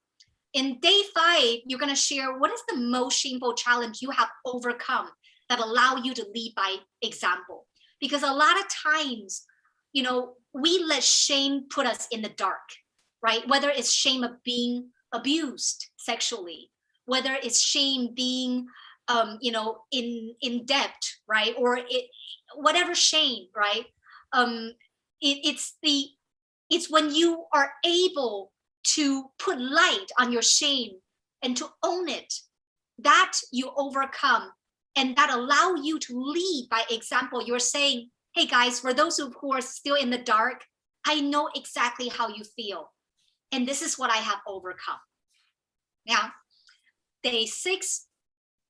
In day 5, you're gonna share what is the most shameful challenge you have overcome that allow you to lead by example. Because a lot of times, we let shame put us in the dark, right? Whether it's shame of being abused sexually, whether it's shame being, in debt, right? Or whatever shame, right? It's when you are able to put light on your shame and to own it, that you overcome, and that allow you to lead by example. You're saying, hey guys, for those who are still in the dark, I know exactly how you feel. And this is what I have overcome. Now, day 6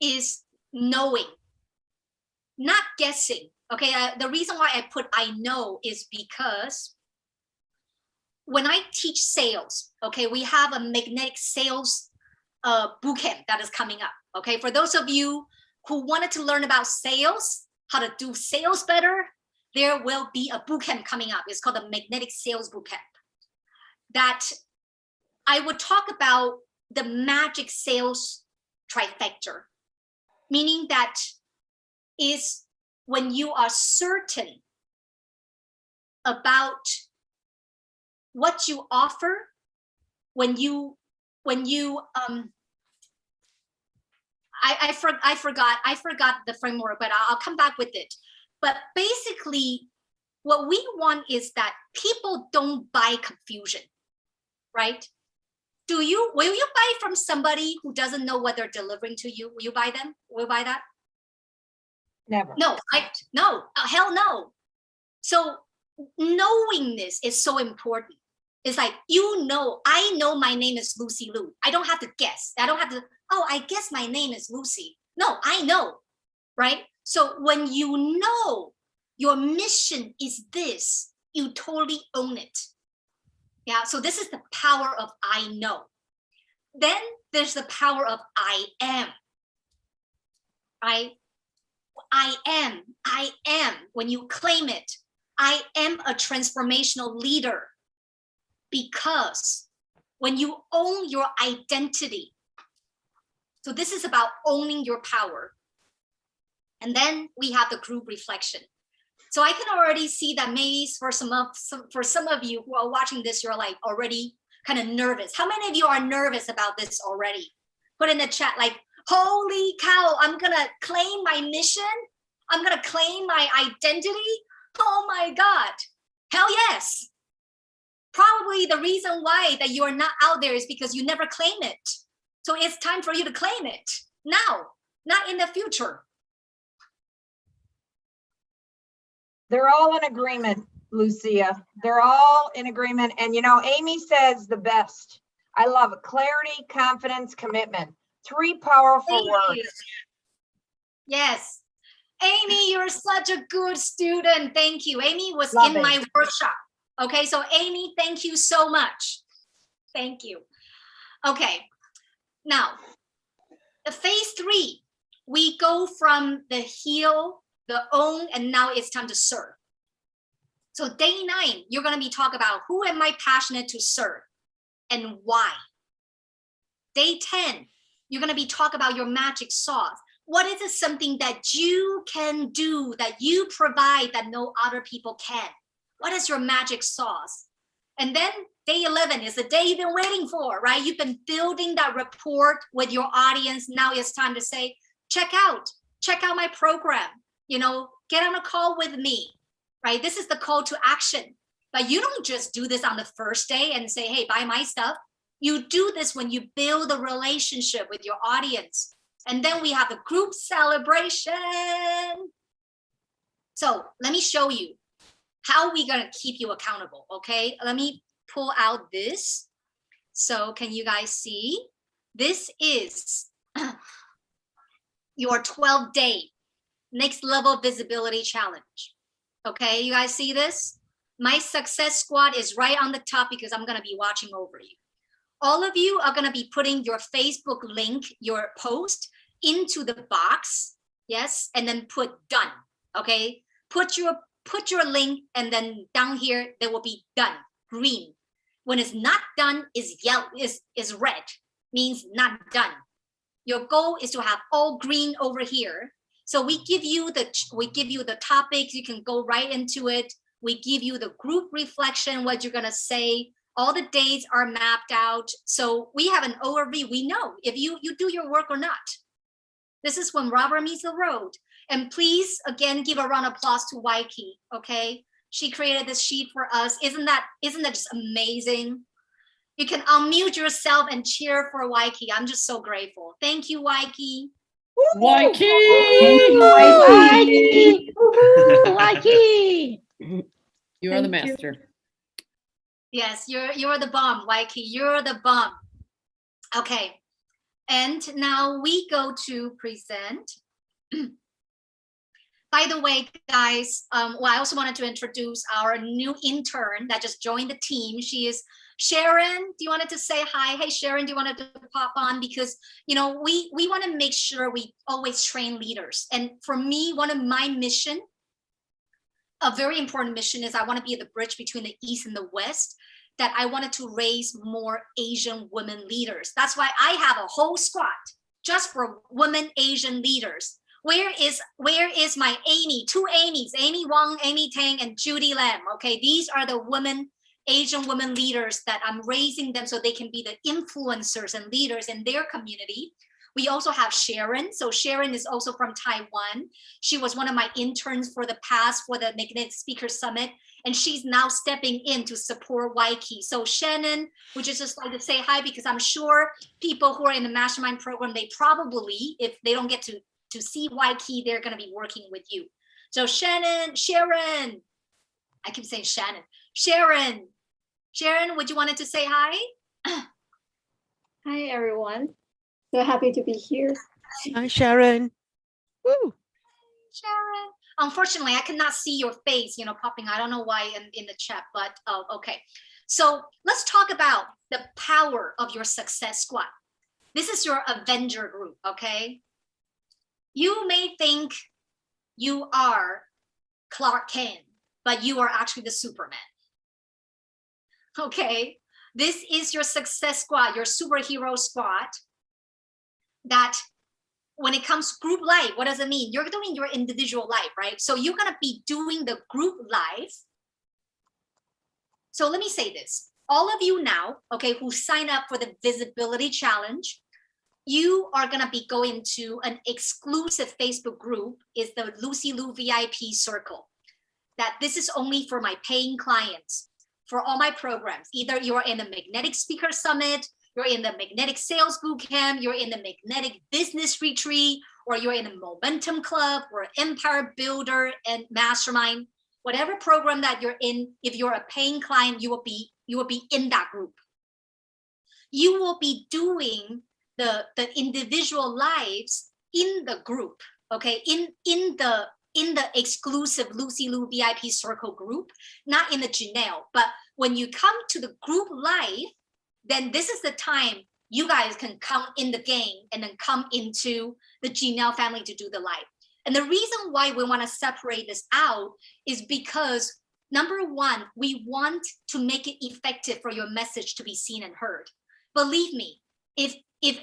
is knowing, not guessing. Okay, the reason why I put I know is because when I teach sales, okay, we have a magnetic sales bootcamp that is coming up. Okay, for those of you who wanted to learn about sales, how to do sales better, there will be a bootcamp coming up. It's called the Magnetic Sales Bootcamp. That I would talk about the magic sales trifecta, meaning that is when you are certain about what you offer, I forgot the framework, but I'll come back with it. But basically, what we want is that people don't buy confusion, right? Will you buy from somebody who doesn't know what they're delivering to you? Will you buy them? Will you buy that?
Never.
No, no, hell no. So knowing this is so important. It's like, I know my name is Lucy Liu. I don't have to guess. I don't have to, I guess my name is Lucy. No, I know, right? So when you know your mission is this, you totally own it. Yeah, so this is the power of I know. Then there's the power of I am. I am, when you claim it, I am a transformational leader. Because when you own your identity, so this is about owning your power. And then we have the group reflection. So I can already see that maybe for some of you who are watching this, you're like already kind of nervous. How many of you are nervous about this already? Put in the chat like, holy cow, I'm gonna claim my mission. I'm gonna claim my identity. Oh my God, hell yes. Probably the reason why that you are not out there is because you never claim it. So it's time for you to claim it now, not in the future.
They're all in agreement, Lucia. They're all in agreement. And you know, Amy says the best. I love it. Clarity, confidence, commitment. 3 powerful
Thank you.
words.
Yes. Amy, you're such a good student. Thank you. Amy was
Love
in
it.
my workshop. Okay, so Amy, thank you so much. Thank you. Okay, now, the phase 3, we go from the heal, the own, and now it's time to serve. So day 9, you're gonna be talking about who am I passionate to serve and why. Day 10, you're gonna be talking about your magic sauce. What is it something that you can do, that you provide that no other people can? What is your magic sauce? And then day 11 is the day you've been waiting for, right? You've been building that rapport with your audience. Now it's time to say, check out my program, you know, get on a call with me, right? This is the call to action. But you don't just do this on the first day and say, hey, buy my stuff. You do this when you build a relationship with your audience. And then we have the group celebration. So let me show you how we're gonna keep you accountable, okay? Let me pull out this. So can you guys see? This is your 12-day next level visibility challenge. Okay, you guys see this? My success squad is right on the top because I'm gonna be watching over you. All of you are gonna be putting your Facebook link, your post into the box, yes, and then put done, okay? Put your link, and then down here, there will be done, green. When it's not done, is yellow, is red, means not done. Your goal is to have all green over here. So we give you the topics, you can go right into it. We give you the group reflection, what you're gonna say. All the dates are mapped out. So we have an overview. We know if you do your work or not. This is when rubber meets the road. And please, again, give a round of applause to Waiki, okay? She created this sheet for us. Isn't that just amazing? You can unmute yourself and cheer for Waiki. I'm just so grateful. Thank you, Waiki.
Waiki!
Waiki! Woohoo, Waiki!
You are the master.
Yes, you're the bomb, Waiki. You're the bomb. Okay. And now we go to present. By the way, guys, well, I also wanted to introduce our new intern that just joined the team. She is Sharon. Do you wanted to say hi? Hey, Sharon, do you want to pop on? Because, you know, we want to make sure we always train leaders. And for me, one of my mission, a very important mission, is I want to be the bridge between the East and the West, that I wanted to raise more Asian women leaders. That's why I have a whole squad just for women Asian leaders. Where is my Amy? 2 Amy's, Amy Wong, Amy Tang, and Judy Lam. Okay, these are the Asian women leaders that I'm raising them so they can be the influencers and leaders in their community. We also have Sharon. So Sharon is also from Taiwan. She was one of my interns for the Magnetic Speaker Summit, and she's now stepping in to support Waiki. So Shannon, would you just like to say hi? Because I'm sure people who are in the mastermind program, they probably, if they don't get to see Waiki, they're going to be working with you. So Sharon, I keep saying Shannon. Sharon, would you wanted to say hi?
Hi, everyone. So happy to be here.
Hi, Sharon. Woo.
Sharon. Unfortunately, I cannot see your face, you know, popping. I don't know why in the chat, but okay. So let's talk about the power of your success squad. This is your Avenger group, okay? You may think you are Clark Kent, but you are actually the Superman. Okay, this is your success squad, your superhero squad that when it comes to group live, what does it mean? You're doing your individual live, right? So you're gonna be doing the group live. So let me say this, all of you now, okay, who sign up for the visibility challenge, you are gonna be going to an exclusive Facebook group, is the Lucy Liu VIP circle. That this is only for my paying clients, for all my programs. Either you're in the Magnetic Speaker Summit, you're in the Magnetic Sales Bootcamp, you're in the Magnetic Business Retreat, or you're in the Momentum Club, or Empire Builder and Mastermind. Whatever program that you're in, if you're a paying client, you will be in that group. You will be doing the individual lives in the group, okay? In the exclusive Lucy Liu VIP circle group, not in the Janelle. But when you come to the group live, then this is the time you guys can come in the game and then come into the Janelle family to do the live. And the reason why we want to separate this out is because, number one, we want to make it effective for your message to be seen and heard. Believe me, if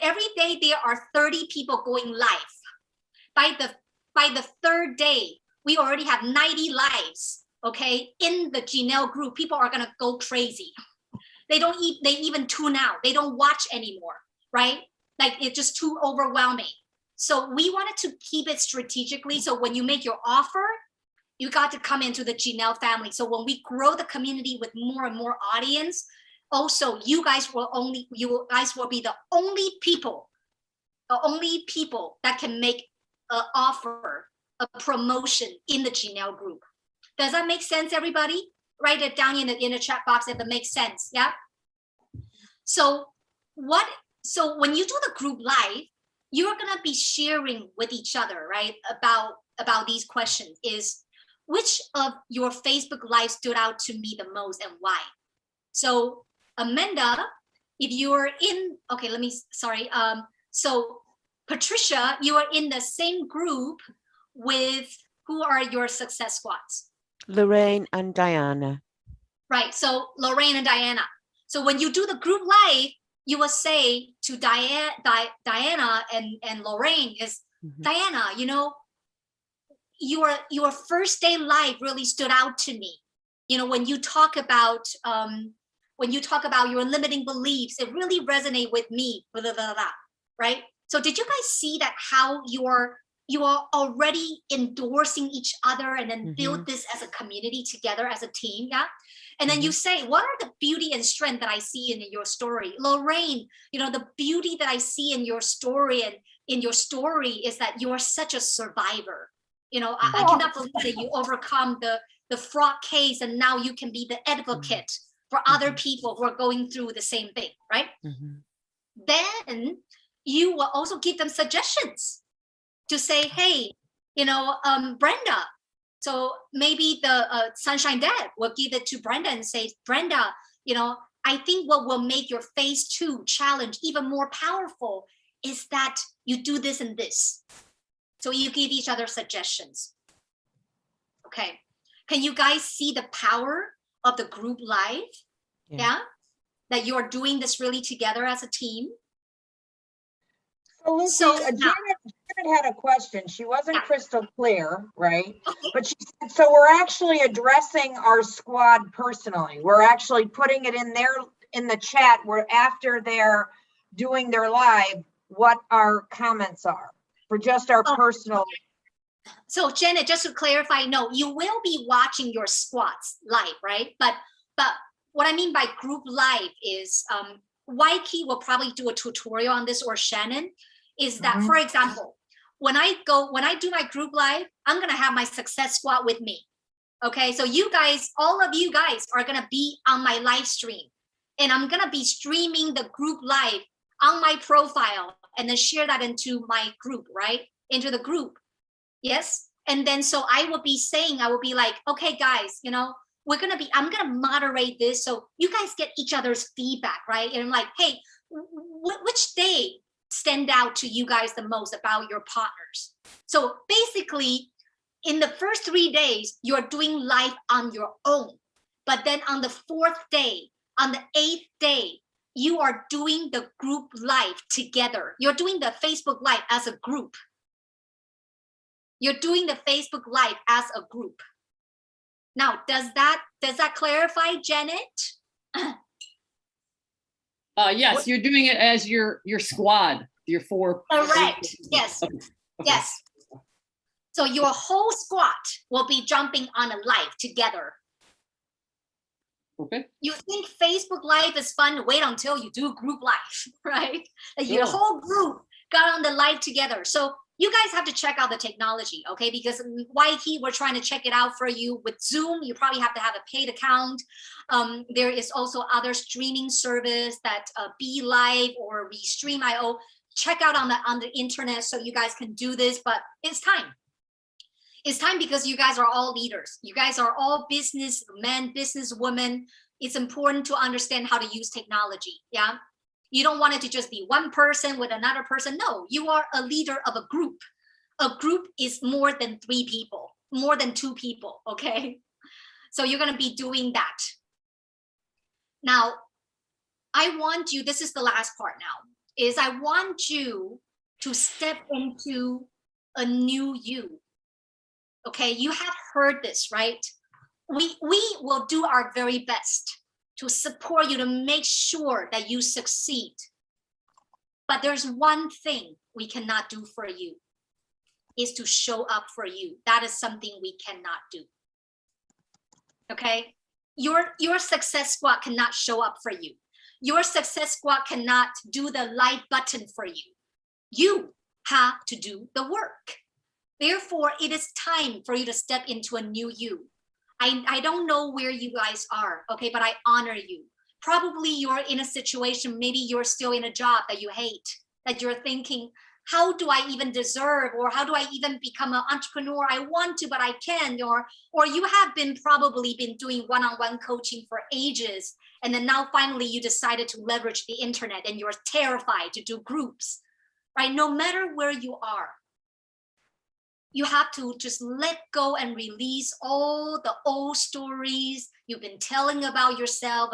every day there are 30 people going live, by the third day, we already have 90 lives, okay, in the Janelle group. People are gonna go crazy. They even tune out. They don't watch anymore, right? Like, it's just too overwhelming. So we wanted to keep it strategically. So when you make your offer, you got to come into the Janelle family. So when we grow the community with more and more audience, also you guys will be the only people that can make an offer, a promotion in the Janelle group. Does that make sense, everybody? Write it down in the chat box if it makes sense. Yeah. So when you do the group live, you're gonna be sharing with each other, right? About these questions. Is which of your Facebook lives stood out to me the most and why? So Amanda, if you're in, okay, so Patricia, you are in the same group with, who are your success squads?
Lorraine and Diana.
Right, so Lorraine and Diana. So when you do the group live, you will say to Diana and Lorraine is, Diana, you know, your first day live really stood out to me. You know, when you talk about your limiting beliefs, it really resonated with me, blah, blah, blah, blah, right? So did you guys see that how you are already endorsing each other and then build this as a community together as a team? Yeah. And then you say, what are the beauty and strength that I see in your story? Lorraine, you know, the beauty that I see in your story and in your story is that you're such a survivor. You know, I cannot believe that you overcome the fraud case and now you can be the advocate for other people who are going through the same thing, right? Then you will also give them suggestions to say, hey, you know, Brenda, so maybe the Sunshine Dad will give it to Brenda and say, Brenda, you know, I think what will make your phase 2 challenge even more powerful is that you do this and this. So you give each other suggestions. Okay. Can you guys see the power of the group live? Yeah. That you're doing this really together as a team.
So Lucy, Janet had a question. She wasn't crystal clear, right? But she said, so we're actually addressing our squad personally. We're actually putting it in the chat where after they're doing their live, what our comments are for just our personal.
So Janet, just to clarify, no, you will be watching your squads live, right? But what I mean by group live is Waiki will probably do a tutorial on this, or Shannon, is that, for example, when I do my group live, I'm gonna have my success squad with me. Okay, so you guys, all of you guys are gonna be on my live stream, and I'm gonna be streaming the group live on my profile and then share that into my group, right? Into the group. Yes. And then so I will be like, okay, guys, you know, I'm gonna moderate this so you guys get each other's feedback, right? And I'm like, hey, which day stand out to you guys the most about your partners? So basically, in the first 3 days, you're doing live on your own. But then on the 4th day, on the 8th day, you are doing the group live together. You're doing the Facebook live as a group. You're doing the Facebook Live as a group. Now, does that clarify, Janet?
Yes, you're doing it as your squad, your four.
Correct. Yes.
Okay.
Yes. So your whole squad will be jumping on a live together.
Okay.
You think Facebook Live is fun? Wait until you do group live, right? Like your
Sure.
whole group got on the live together. So you guys have to check out the technology, okay? Because YT, we're trying to check it out for you. With Zoom, you probably have to have a paid account. There is also other streaming service that Be Live or Restream.io. Check out on the internet so you guys can do this, but it's time. It's time because you guys are all leaders. You guys are all businessmen, businesswomen. It's important to understand how to use technology, yeah? You don't want it to just be one person with another person. No, you are a leader of a group. A group is more than 3 people, more than 2 people, okay? So you're gonna be doing that. Now, I want you, this is the last part now, is I want you to step into a new you. Okay, you have heard this, right? We will do our very best to support you to make sure that you succeed. But there's one thing we cannot do for you, is to show up for you. That is something we cannot do. Okay? Your success squad cannot show up for you. Your success squad cannot do the like button for you. You have to do the work. Therefore, it is time for you to step into a new you. I don't know where you guys are, okay, but I honor you. Probably you're in a situation, maybe you're still in a job that you hate, that you're thinking, how do I even deserve, or how do I even become an entrepreneur? I want to, but I can't, or you have probably been doing one-on-one coaching for ages, and then now finally you decided to leverage the internet and you're terrified to do groups, right? No matter where you are, you have to just let go and release all the old stories you've been telling about yourself,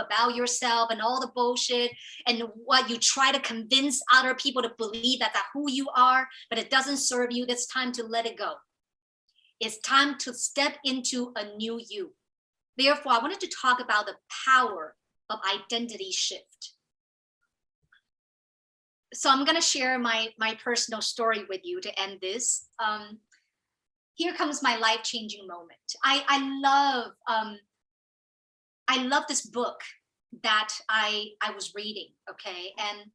and all the bullshit and what you try to convince other people to believe that's who you are, but it doesn't serve you. It's time to let it go. It's time to step into a new you. Therefore, I wanted to talk about the power of identity shift. So I'm going to share my personal story with you to end this. Here comes my life-changing moment. I love this book that I was reading, okay? And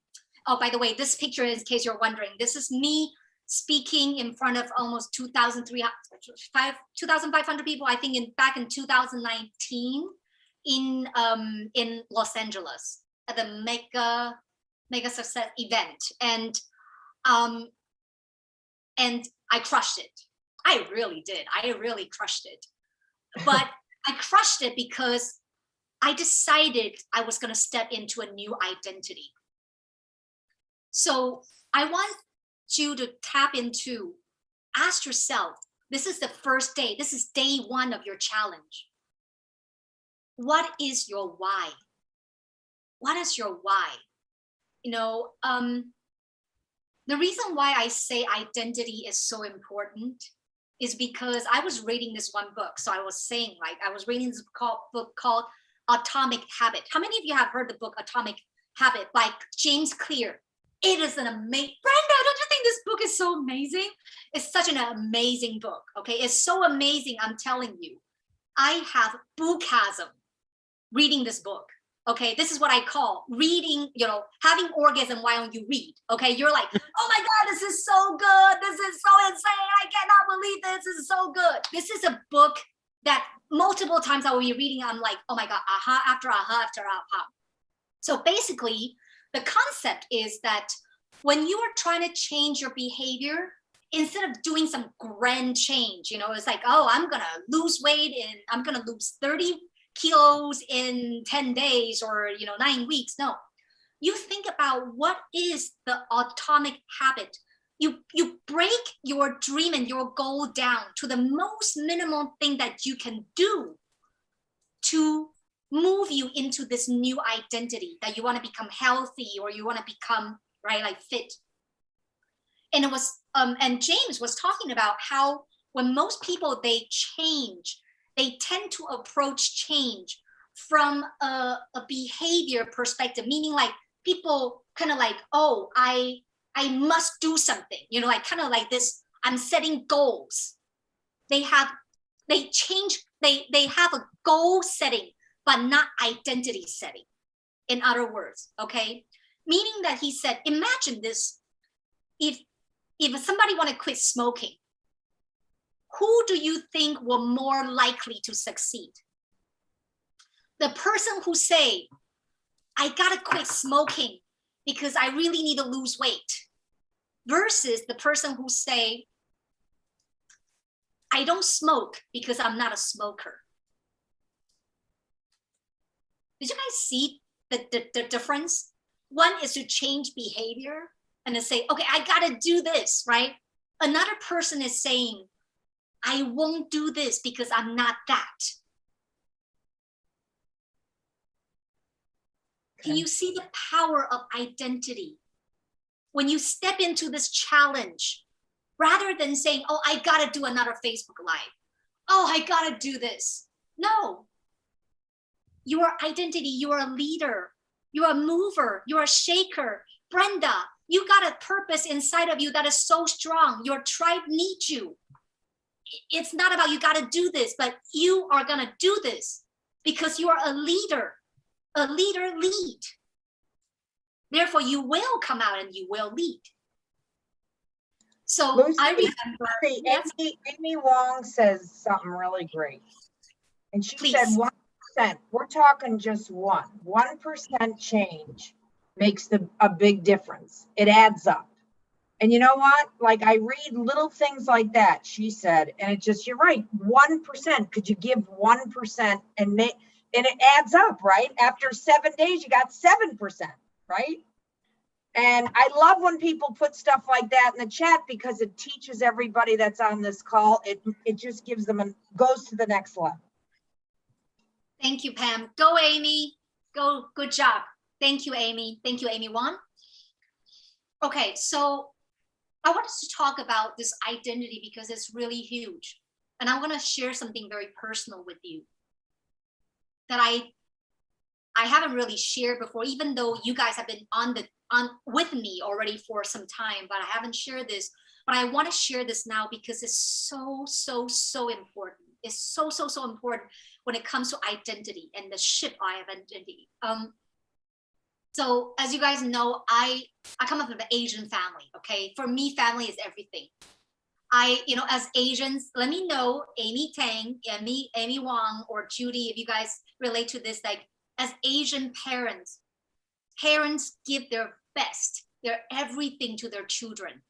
oh, by the way, this picture, in case you're wondering, this is me speaking in front of almost 2,500 people, I think back in 2019 in Los Angeles at the mega success event. And I crushed it. I really did. I really crushed it. But I crushed it because I decided I was going to step into a new identity. So I want you to tap into, ask yourself, this is the first day, this is day 1 of your challenge. What is your why? What is your why? You know, the reason why I say identity is so important is because I was reading this one book. So I was saying, like, I was reading this book called Atomic Habit. How many of you have heard the book Atomic Habit by James Clear? It is an amazing, Brenda, don't you think this book is so amazing? It's such an amazing book, okay? It's so amazing, I'm telling you. I have bookasm reading this book. Okay, this is what I call reading, you know, having orgasm while you read. Okay, you're like, oh my God, this is so good. This is so insane. I cannot believe this. This is so good. This is a book that multiple times I will be reading. I'm like, oh my God, aha after aha after aha. So basically, the concept is that when you are trying to change your behavior, instead of doing some grand change, you know, it's like, oh, I'm going to lose weight and I'm going to lose 30 kilos in 10 days or 9 weeks. No, you think about what is the atomic habit. You break your dream and your goal down to the most minimum thing that you can do to move you into this new identity that you want to become healthy or you want to become like fit. And it was and James was talking about how when most people, they change, they tend to approach change from a behavior perspective, meaning like people kind of like, oh, I must do something, you know, like kind of like this, I'm setting goals. They have a goal setting, but not identity setting. In other words, okay? Meaning that he said, imagine this, if somebody want to quit smoking, who do you think will more likely to succeed? The person who say, I gotta quit smoking because I really need to lose weight, versus the person who say, I don't smoke because I'm not a smoker. Did you guys see the difference? One is to change behavior and to say, okay, I gotta do this, right? Another person is saying, I won't do this because I'm not that. Can you see the power of identity? When you step into this challenge, rather than saying, oh, I gotta do another Facebook Live. Oh, I gotta do this. No. Your identity, you are a leader. You're a mover. You're a shaker. Brenda, you got a purpose inside of you that is so strong. Your tribe needs you. It's not about you gotta do this, but you are gonna do this because you are a leader. A leader lead. Therefore, you will come out and you will lead. So
Lucy,
I remember,
Lucy,
yes,
Amy Wong says something really great. And she
Please.
said 1%, we're talking just 1% change makes a big difference. It adds up. And you know what? Like I read little things like that, she said, and it just, you're right, 1%. Could you give 1% and it adds up, right? After 7 days, you got 7%, right? And I love when people put stuff like that in the chat because it teaches everybody that's on this call. It just gives them goes to the next level.
Thank you, Pam. Go, Amy. Go, good job. Thank you, Amy. Thank you, Amy Wong. Okay, so I want us to talk about this identity because it's really huge. And I want to share something very personal with you that I haven't really shared before, even though you guys have been on with me already for some time, but I haven't shared this. But I want to share this now because it's so important. It's so important when it comes to identity and the shift of identity. So as you guys know, I come up with an Asian family. Okay, for me, family is everything. As Asians, let me know, Amy Tang, Amy Wong, or Judy, if you guys relate to this. Like as Asian parents give their best, their everything to their children.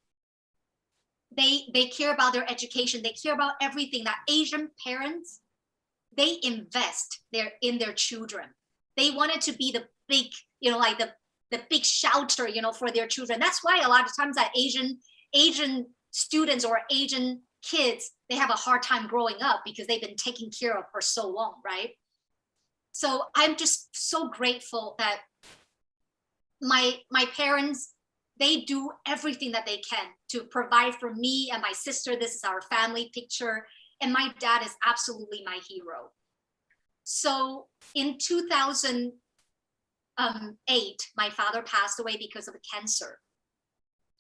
They care about their education. They care about everything. That Asian parents, they invest in their children. They wanted to be the big, like the big shelter, for their children. That's why a lot of times that Asian students or Asian kids, they have a hard time growing up because they've been taken care of for so long, right? So I'm just so grateful that my parents, they do everything that they can to provide for me and my sister. This is our family picture. And my dad is absolutely my hero. So in 2008, my father passed away because of cancer.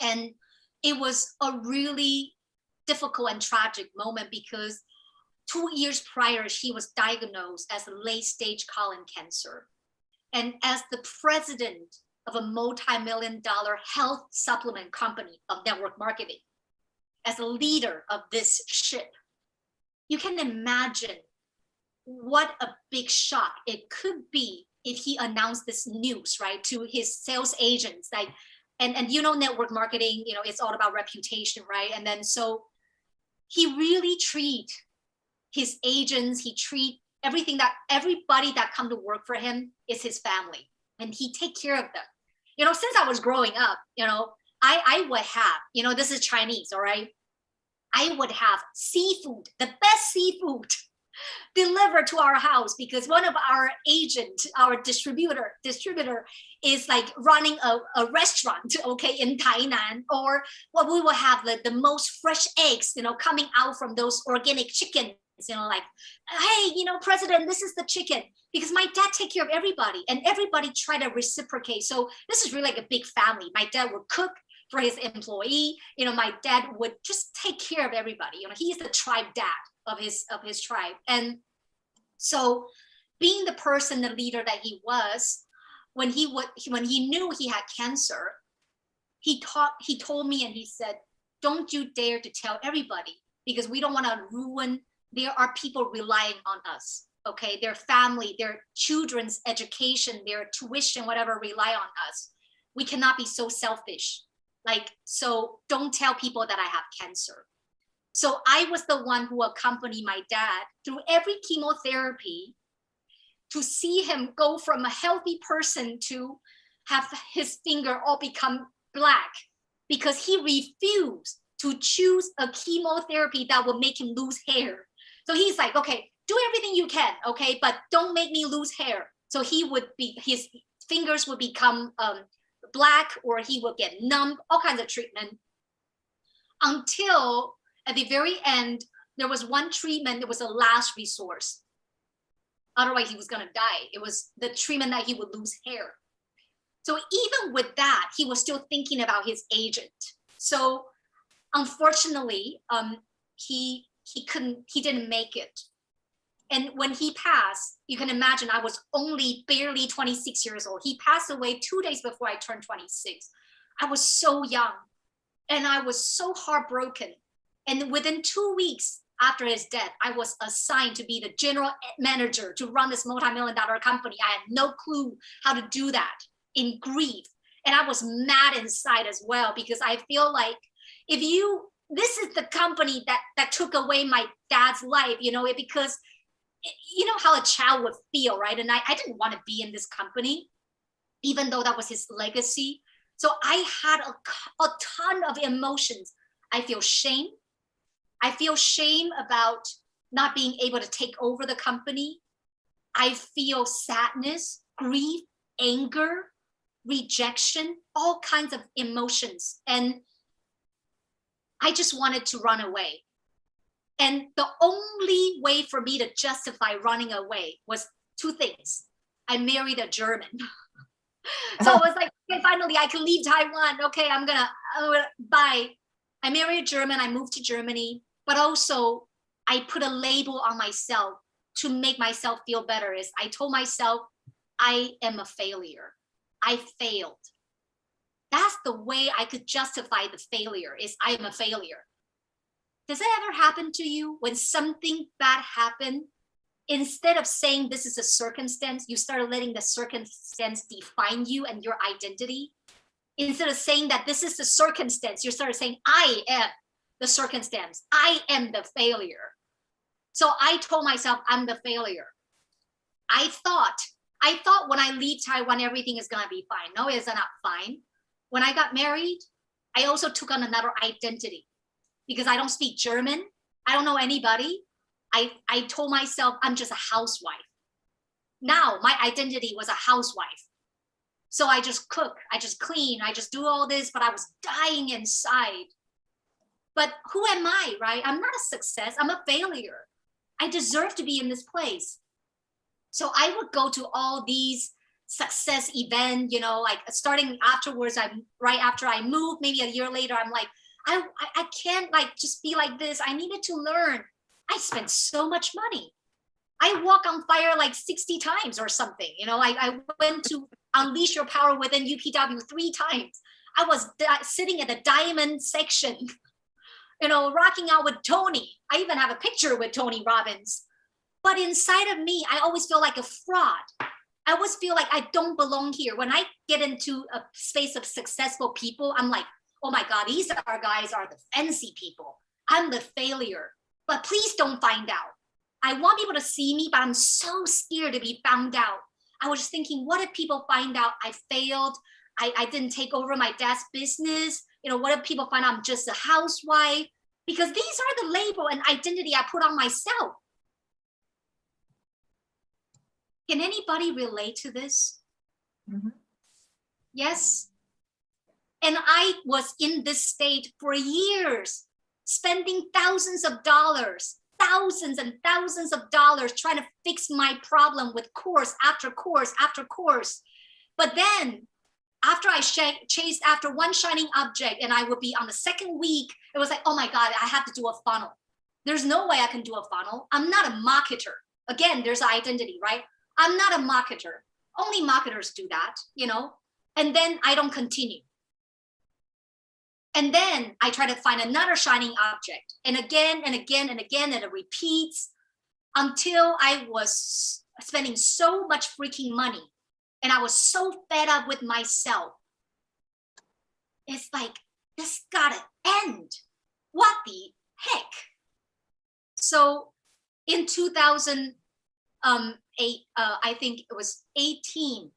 And it was a really difficult and tragic moment because 2 years prior, he was diagnosed as late-stage colon cancer. And as the president of a multi-million-dollar health supplement company of network marketing, as a leader of this ship, you can imagine what a big shock it could be if he announced this news, right, to his sales agents. Like, and network marketing, it's all about reputation, right? And then so he really treat his agents, he treat everybody that come to work for him is his family, and he take care of them. Since I was growing up, I would have, this is Chinese, all right? I would have seafood, the best seafood deliver to our house because one of our agent, our distributor is like running a restaurant, okay, in Tainan, or well, we will have the most fresh eggs, coming out from those organic chickens, like, hey, president, this is the chicken, because my dad take care of everybody and everybody try to reciprocate. So this is really like a big family. My dad would cook for his employee, my dad would just take care of everybody. He's the tribe dad of his tribe. And so being the person, the leader that he was, when he knew he had cancer, he told me, and he said, don't you dare to tell everybody, because we don't want to ruin, there are people relying on us, okay? Their family, their children's education, their tuition, whatever, rely on us. We cannot be so selfish. So don't tell people that I have cancer. So I was the one who accompanied my dad through every chemotherapy to see him go from a healthy person to have his finger all become black, because he refused to choose a chemotherapy that would make him lose hair. So he's like, okay, do everything you can, okay, but don't make me lose hair. So his fingers would become black, or he would get numb, all kinds of treatment, until at the very end, there was one treatment that was a last resource. Otherwise, he was going to die. It was the treatment that he would lose hair. So even with that, he was still thinking about his agent. So unfortunately, he didn't make it. And when he passed, you can imagine I was only barely 26 years old. He passed away 2 days before I turned 26. I was so young and I was so heartbroken. And within 2 weeks after his death, I was assigned to be the general manager to run this multi-million-dollar company. I had no clue how to do that, in grief. And I was mad inside as well, because I feel like this is the company that took away my dad's life, because you know how a child would feel, right? And I didn't want to be in this company, even though that was his legacy. So I had a ton of emotions. I feel shame. I feel shame about not being able to take over the company. I feel sadness, grief, anger, rejection, all kinds of emotions. And I just wanted to run away. And the only way for me to justify running away was two things. I married a German. So I was like, okay, finally I can leave Taiwan. Okay, I'm gonna bye. I married a German, I moved to Germany, but also I put a label on myself to make myself feel better. I told myself, I am a failure. I failed. That's the way I could justify the failure, is I am a failure. Does that ever happen to you when something bad happened? Instead of saying this is a circumstance, you started letting the circumstance define you and your identity. Instead of saying that this is the circumstance, you started saying, I am the circumstance. I am the failure. So I told myself, I'm the failure. I thought when I leave Taiwan, everything is gonna be fine. No, it's not fine. When I got married, I also took on another identity because I don't speak German. I don't know anybody. I told myself I'm just a housewife. Now my identity was a housewife. So I just cook, I just clean, I just do all this, but I was dying inside. But who am I, right? I'm not a success, I'm a failure. I deserve to be in this place. So I would go to all these success events, like starting afterwards, right after I moved, maybe a year later, I'm like, I can't like just be like this. I needed to learn. I spent so much money. I walk on fire like 60 times or something. I went to Unleash Your Power Within UPW 3 times. I was sitting at the diamond section, rocking out with Tony. I even have a picture with Tony Robbins. But inside of me, I always feel like a fraud. I always feel like I don't belong here. When I get into a space of successful people, I'm like, oh my God, these guys are the fancy people. I'm the failure. But please don't find out. I want people to see me, but I'm so scared to be found out. I was just thinking, what if people find out I failed? I didn't take over my dad's business. What if people find out I'm just a housewife? Because these are the label and identity I put on myself. Can anybody relate to this?
Mhm.
Yes. And I was in this state for years, spending thousands and thousands of dollars trying to fix my problem with course after course after course. But then after I chased after one shining object and I would be on the second week, it was like, oh my God, I have to do a funnel. There's no way I can do a funnel. I'm not a marketer. Again, there's identity, right? I'm not a marketer. Only marketers do that, you know? And then I don't continue. And then I try to find another shining object, and again and again and again, and it repeats until I was spending so much freaking money and I was so fed up with myself. It's like, this gotta end. What the heck? So in 2008, I think it was 18,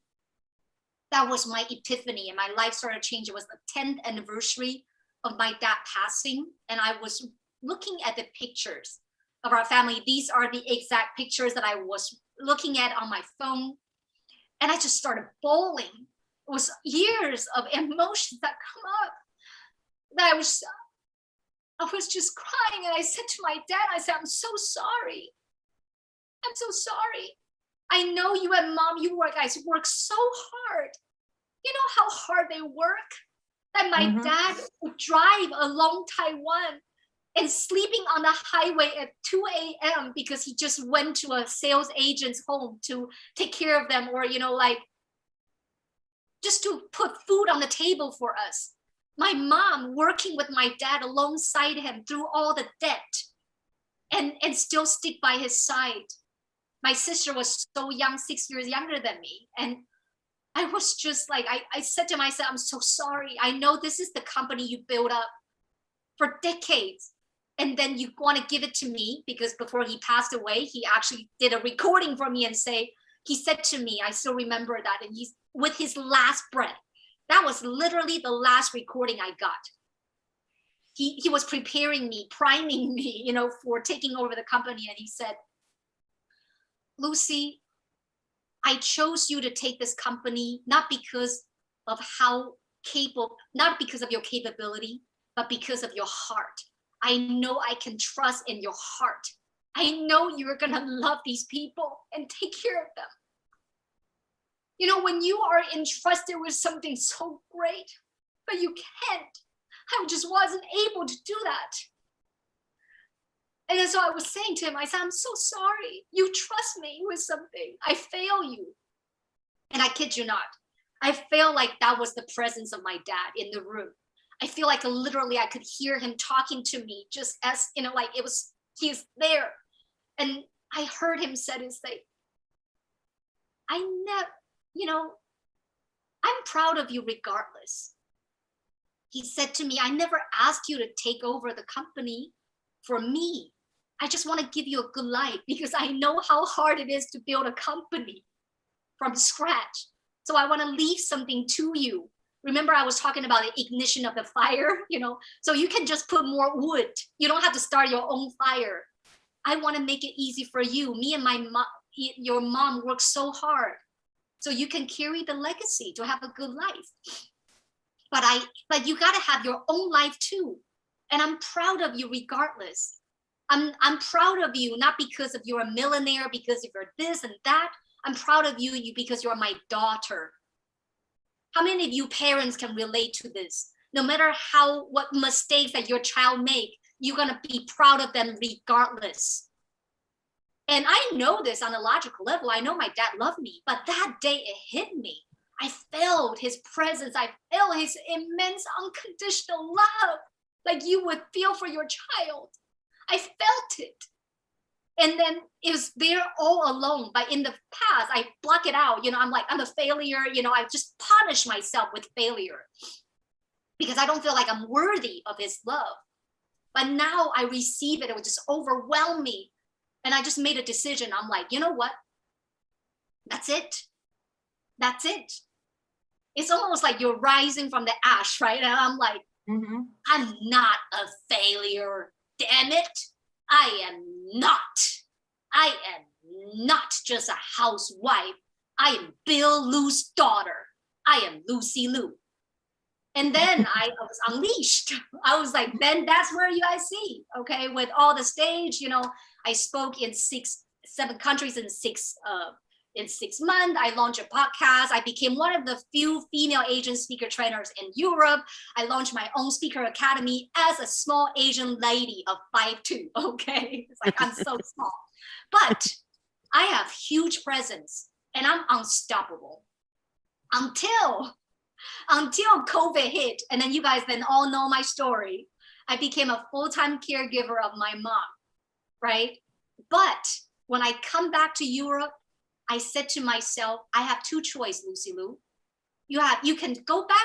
that was my epiphany and my life started changing. It was the 10th anniversary of my dad passing. And I was looking at the pictures of our family. These are the exact pictures that I was looking at on my phone. And I just started bawling. It was years of emotions that come up that I was just crying. And I said to my dad, I said, I'm so sorry. I'm so sorry. I know you and mom, you guys work so hard. You know how hard they work? That my dad would drive along Taiwan and sleeping on the highway at 2 a.m. because he just went to a sales agent's home to take care of them, or, you know, like just to put food on the table for us. My mom working with my dad alongside him through all the debt and still stick by his side. My sister was so young, 6 years younger than me. And I was just like, I said to myself, I'm so sorry. I know this is the company you built up for decades. And then you want to give it to me, because before he passed away, he actually did a recording for me and he said to me, I still remember that. And he's with his last breath. That was literally the last recording I got. He was preparing me, priming me, you know, for taking over the company. And he said, Lucy, I chose you to take this company, not because of how capable, not because of your capability, but because of your heart. I know I can trust in your heart. I know you're gonna love these people and take care of them. You know, when you are entrusted with something so great, but you can't, I just wasn't able to do that. And then so I was saying to him, I said, I'm so sorry. You trust me with something. I fail you. And I kid you not, I feel like that was the presence of my dad in the room. I feel like literally I could hear him talking to me, just as, you know, like it was, he's there. And I heard him say, I never, you know, I'm proud of you regardless. He said to me, I never asked you to take over the company for me. I just want to give you a good life because I know how hard it is to build a company from scratch. So I want to leave something to you. Remember, I was talking about the ignition of the fire, you know, so you can just put more wood. You don't have to start your own fire. I want to make it easy for you. Me and my mom, your mom worked so hard so you can carry the legacy to have a good life. But you got to have your own life too. And I'm proud of you regardless. I'm proud of you, not because of you're a millionaire, because you're this and that. I'm proud of you because you're my daughter. How many of you parents can relate to this? No matter what mistakes that your child make, you're gonna be proud of them regardless. And I know this on a logical level. I know my dad loved me, but that day it hit me. I felt his presence. I felt his immense unconditional love, like you would feel for your child. I felt it. And then it was there all along. But in the past, I block it out. You know, I'm like, I'm a failure. You know, I just punish myself with failure because I don't feel like I'm worthy of his love. But now I receive it. It would just overwhelm me. And I just made a decision. I'm like, you know what? That's it. That's it. It's almost like you're rising from the ash, right? And I'm like, I'm not a failure. Damn it. I am not. I am not just a housewife. I am Bill Lu's daughter. I am Lucy Liu. And then I was unleashed. I was like, then that's where you guys see, okay, with all the stage, you know, I spoke in 7 countries in 6 months. I launched a podcast. I became one of the few female Asian speaker trainers in Europe. I launched my own speaker academy as a small Asian lady of 5'2", okay? It's like, I'm so small. But I have huge presence and I'm unstoppable until COVID hit. And then you guys then all know my story. I became a full-time caregiver of my mom, right? But when I come back to Europe, I said to myself, I have 2 choices, Lucy Liu. You can go back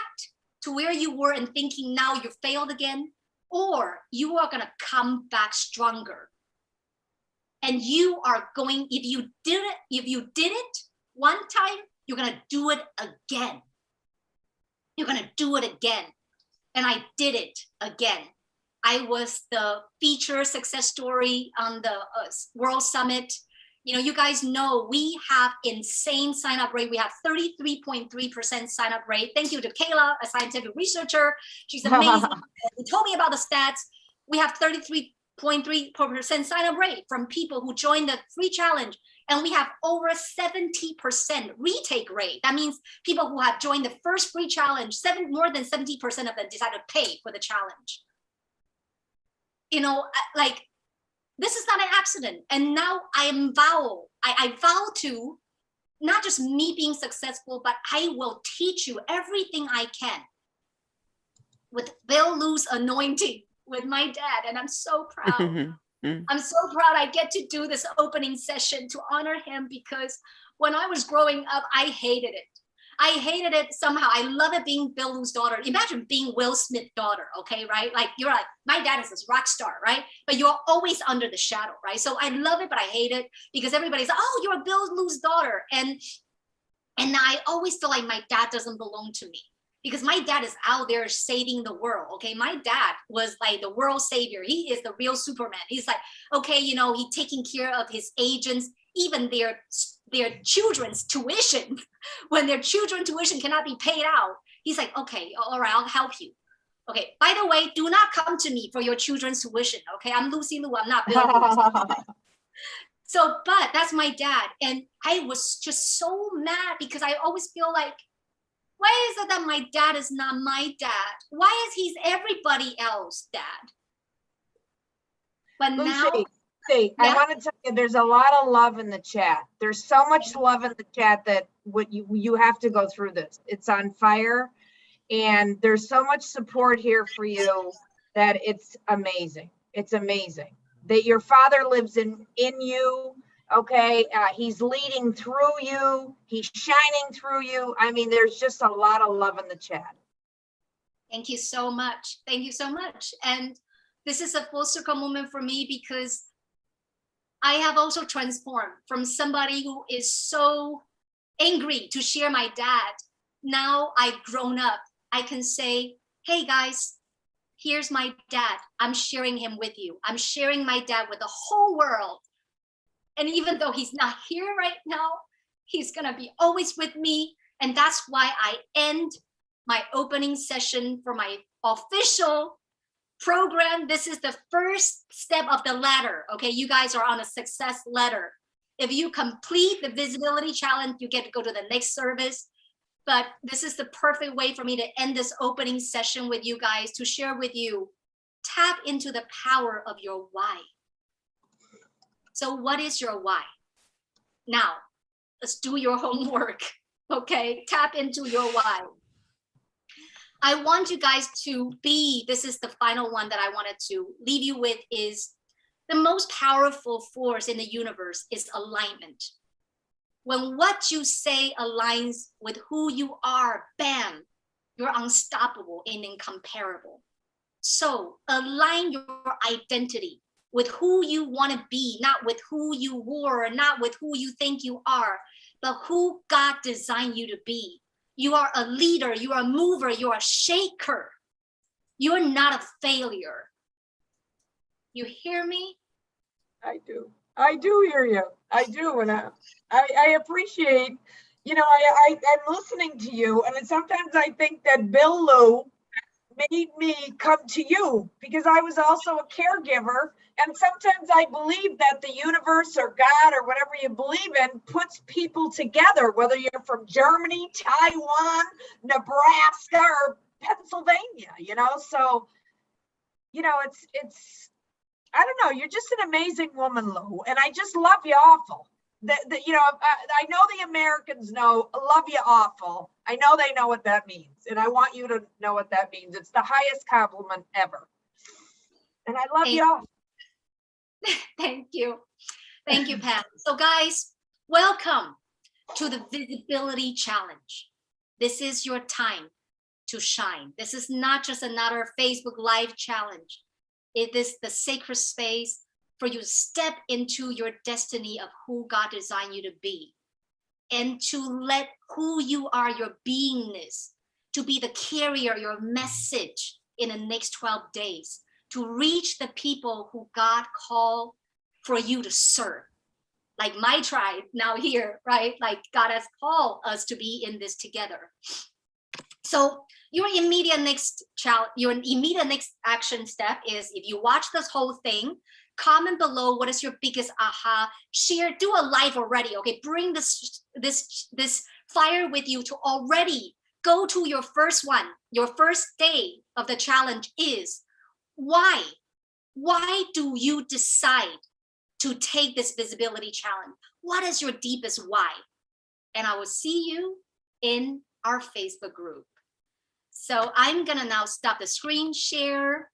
to where you were and thinking now you failed again, or you are gonna come back stronger. And you are going, if you did it one time, you're gonna do it again. You're gonna do it again. And I did it again. I was the feature success story on the World Summit. You know, you guys know we have insane sign up rate. We have 33.3% sign up rate. Thank you to Kayla, a scientific researcher. She's amazing. She told me about the stats. We have 33.3% sign up rate from people who joined the free challenge. And we have over 70% retake rate. That means people who have joined the first free challenge, more than 70% of them decided to pay for the challenge. You know, like, this is not an accident. And now I vow to not just me being successful, but I will teach you everything I can with Bill Lu's anointing, with my dad. And I'm so proud. I'm so proud I get to do this opening session to honor him, because when I was growing up, I hated it. I hated it somehow. I love it being Bill Lu's daughter. Imagine being Will Smith's daughter, okay, right? Like, you're like, my dad is this rock star, right? But you're always under the shadow, right? So I love it, but I hate it because everybody's like, oh, you're Bill Lu's daughter. And I always feel like my dad doesn't belong to me, because my dad is out there saving the world, okay? My dad was like the world savior. He is the real Superman. He's like, okay, you know, he's taking care of his agents, even their children's tuition. When their children's tuition cannot be paid out, he's like, okay, all right, I'll help you. Okay, by the way, do not come to me for your children's tuition, okay? I'm Lucy Liu, I'm not Bill Lu. So, but that's my dad. And I was just so mad because I always feel like, why is it that my dad is not my dad? Why is he everybody else's dad? But now,
Lucy, I want to tell you, there's a lot of love in the chat. There's so much love in the chat that what you have to go through this. It's on fire, and there's so much support here for you that it's amazing. It's amazing that your father lives in you. Okay, he's leading through you. He's shining through you. I mean, there's just a lot of love in the chat.
thank you so much. Thank you so much. And this is a full circle moment for me, because I have also transformed from somebody who is so angry to share my dad. Now I've grown up. I can say, hey guys, here's my dad. I'm sharing him with you. I'm sharing my dad with the whole world. And even though he's not here right now, he's gonna be always with me. And that's why I end my opening session for my official program. This is the first step of the ladder. Okay, you guys are on a success ladder. If you complete the visibility challenge, you get to go to the next service. But this is the perfect way for me to end this opening session with you guys, to share with you, tap into the power of your why. So what is your why? Now, let's do your homework, okay? Tap into your why. I want you guys to be, this is the final one that I wanted to leave you with, is the most powerful force in the universe is alignment. When what you say aligns with who you are, bam, you're unstoppable and incomparable. So align your identity with who you want to be, not with who you were, not with who you think you are, but who God designed you to be. You are a leader, you are a mover, you are a shaker. You're not a failure. You hear me?
I do. I do hear you. I do, and I appreciate, I'm listening to you, and sometimes I think that Bill Lou made me come to you because I was also a caregiver. And sometimes I believe that the universe or God or whatever you believe in puts people together, whether you're from Germany, Taiwan, Nebraska, or Pennsylvania, so, it's, I don't know, you're just an amazing woman, Lou, and I just love you awful. I know the Americans know love you awful. I know they know what that means, and I want you to know what that means. It's the highest compliment ever. And I love you all.
Thank you. Thank you, Pam. So guys, welcome to the Visibility Challenge. This is your time to shine. This is not just another Facebook Live challenge. It is the sacred space for you to step into your destiny of who God designed you to be, and to let who you are, your beingness, to be the carrier, your message in the next 12 days, to reach the people who God called for you to serve. Like my tribe now here, right? Like God has called us to be in this together. So your immediate next action step is, if you watch this whole thing, comment below what is your biggest aha. Share, do a live already. Okay, bring this fire with you to already go to your first one. Your first day of the challenge is why? Why do you decide to take this visibility challenge? What is your deepest why? And I will see you in our Facebook group. So I'm gonna now stop the screen share.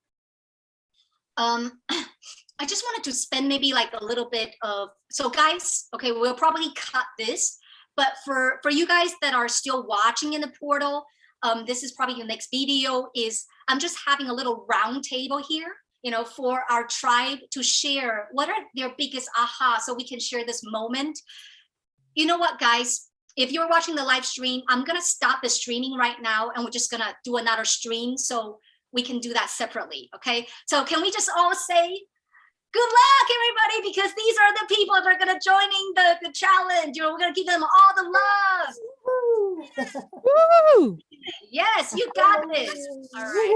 I just wanted to spend maybe like a little bit of, so guys, okay, we'll probably cut this, but for you guys that are still watching in the portal, this is probably the next video. Is I'm just having a little round table here, for our tribe to share what are their biggest aha, so we can share this moment. You know what, guys? If you're watching the live stream, I'm gonna stop the streaming right now, and we're just gonna do another stream so we can do that separately, okay? So can we just all say, good luck, everybody, because these are the people that are gonna joining the challenge. We're gonna give them all the love.
Woo!
Yes, you got this. All right.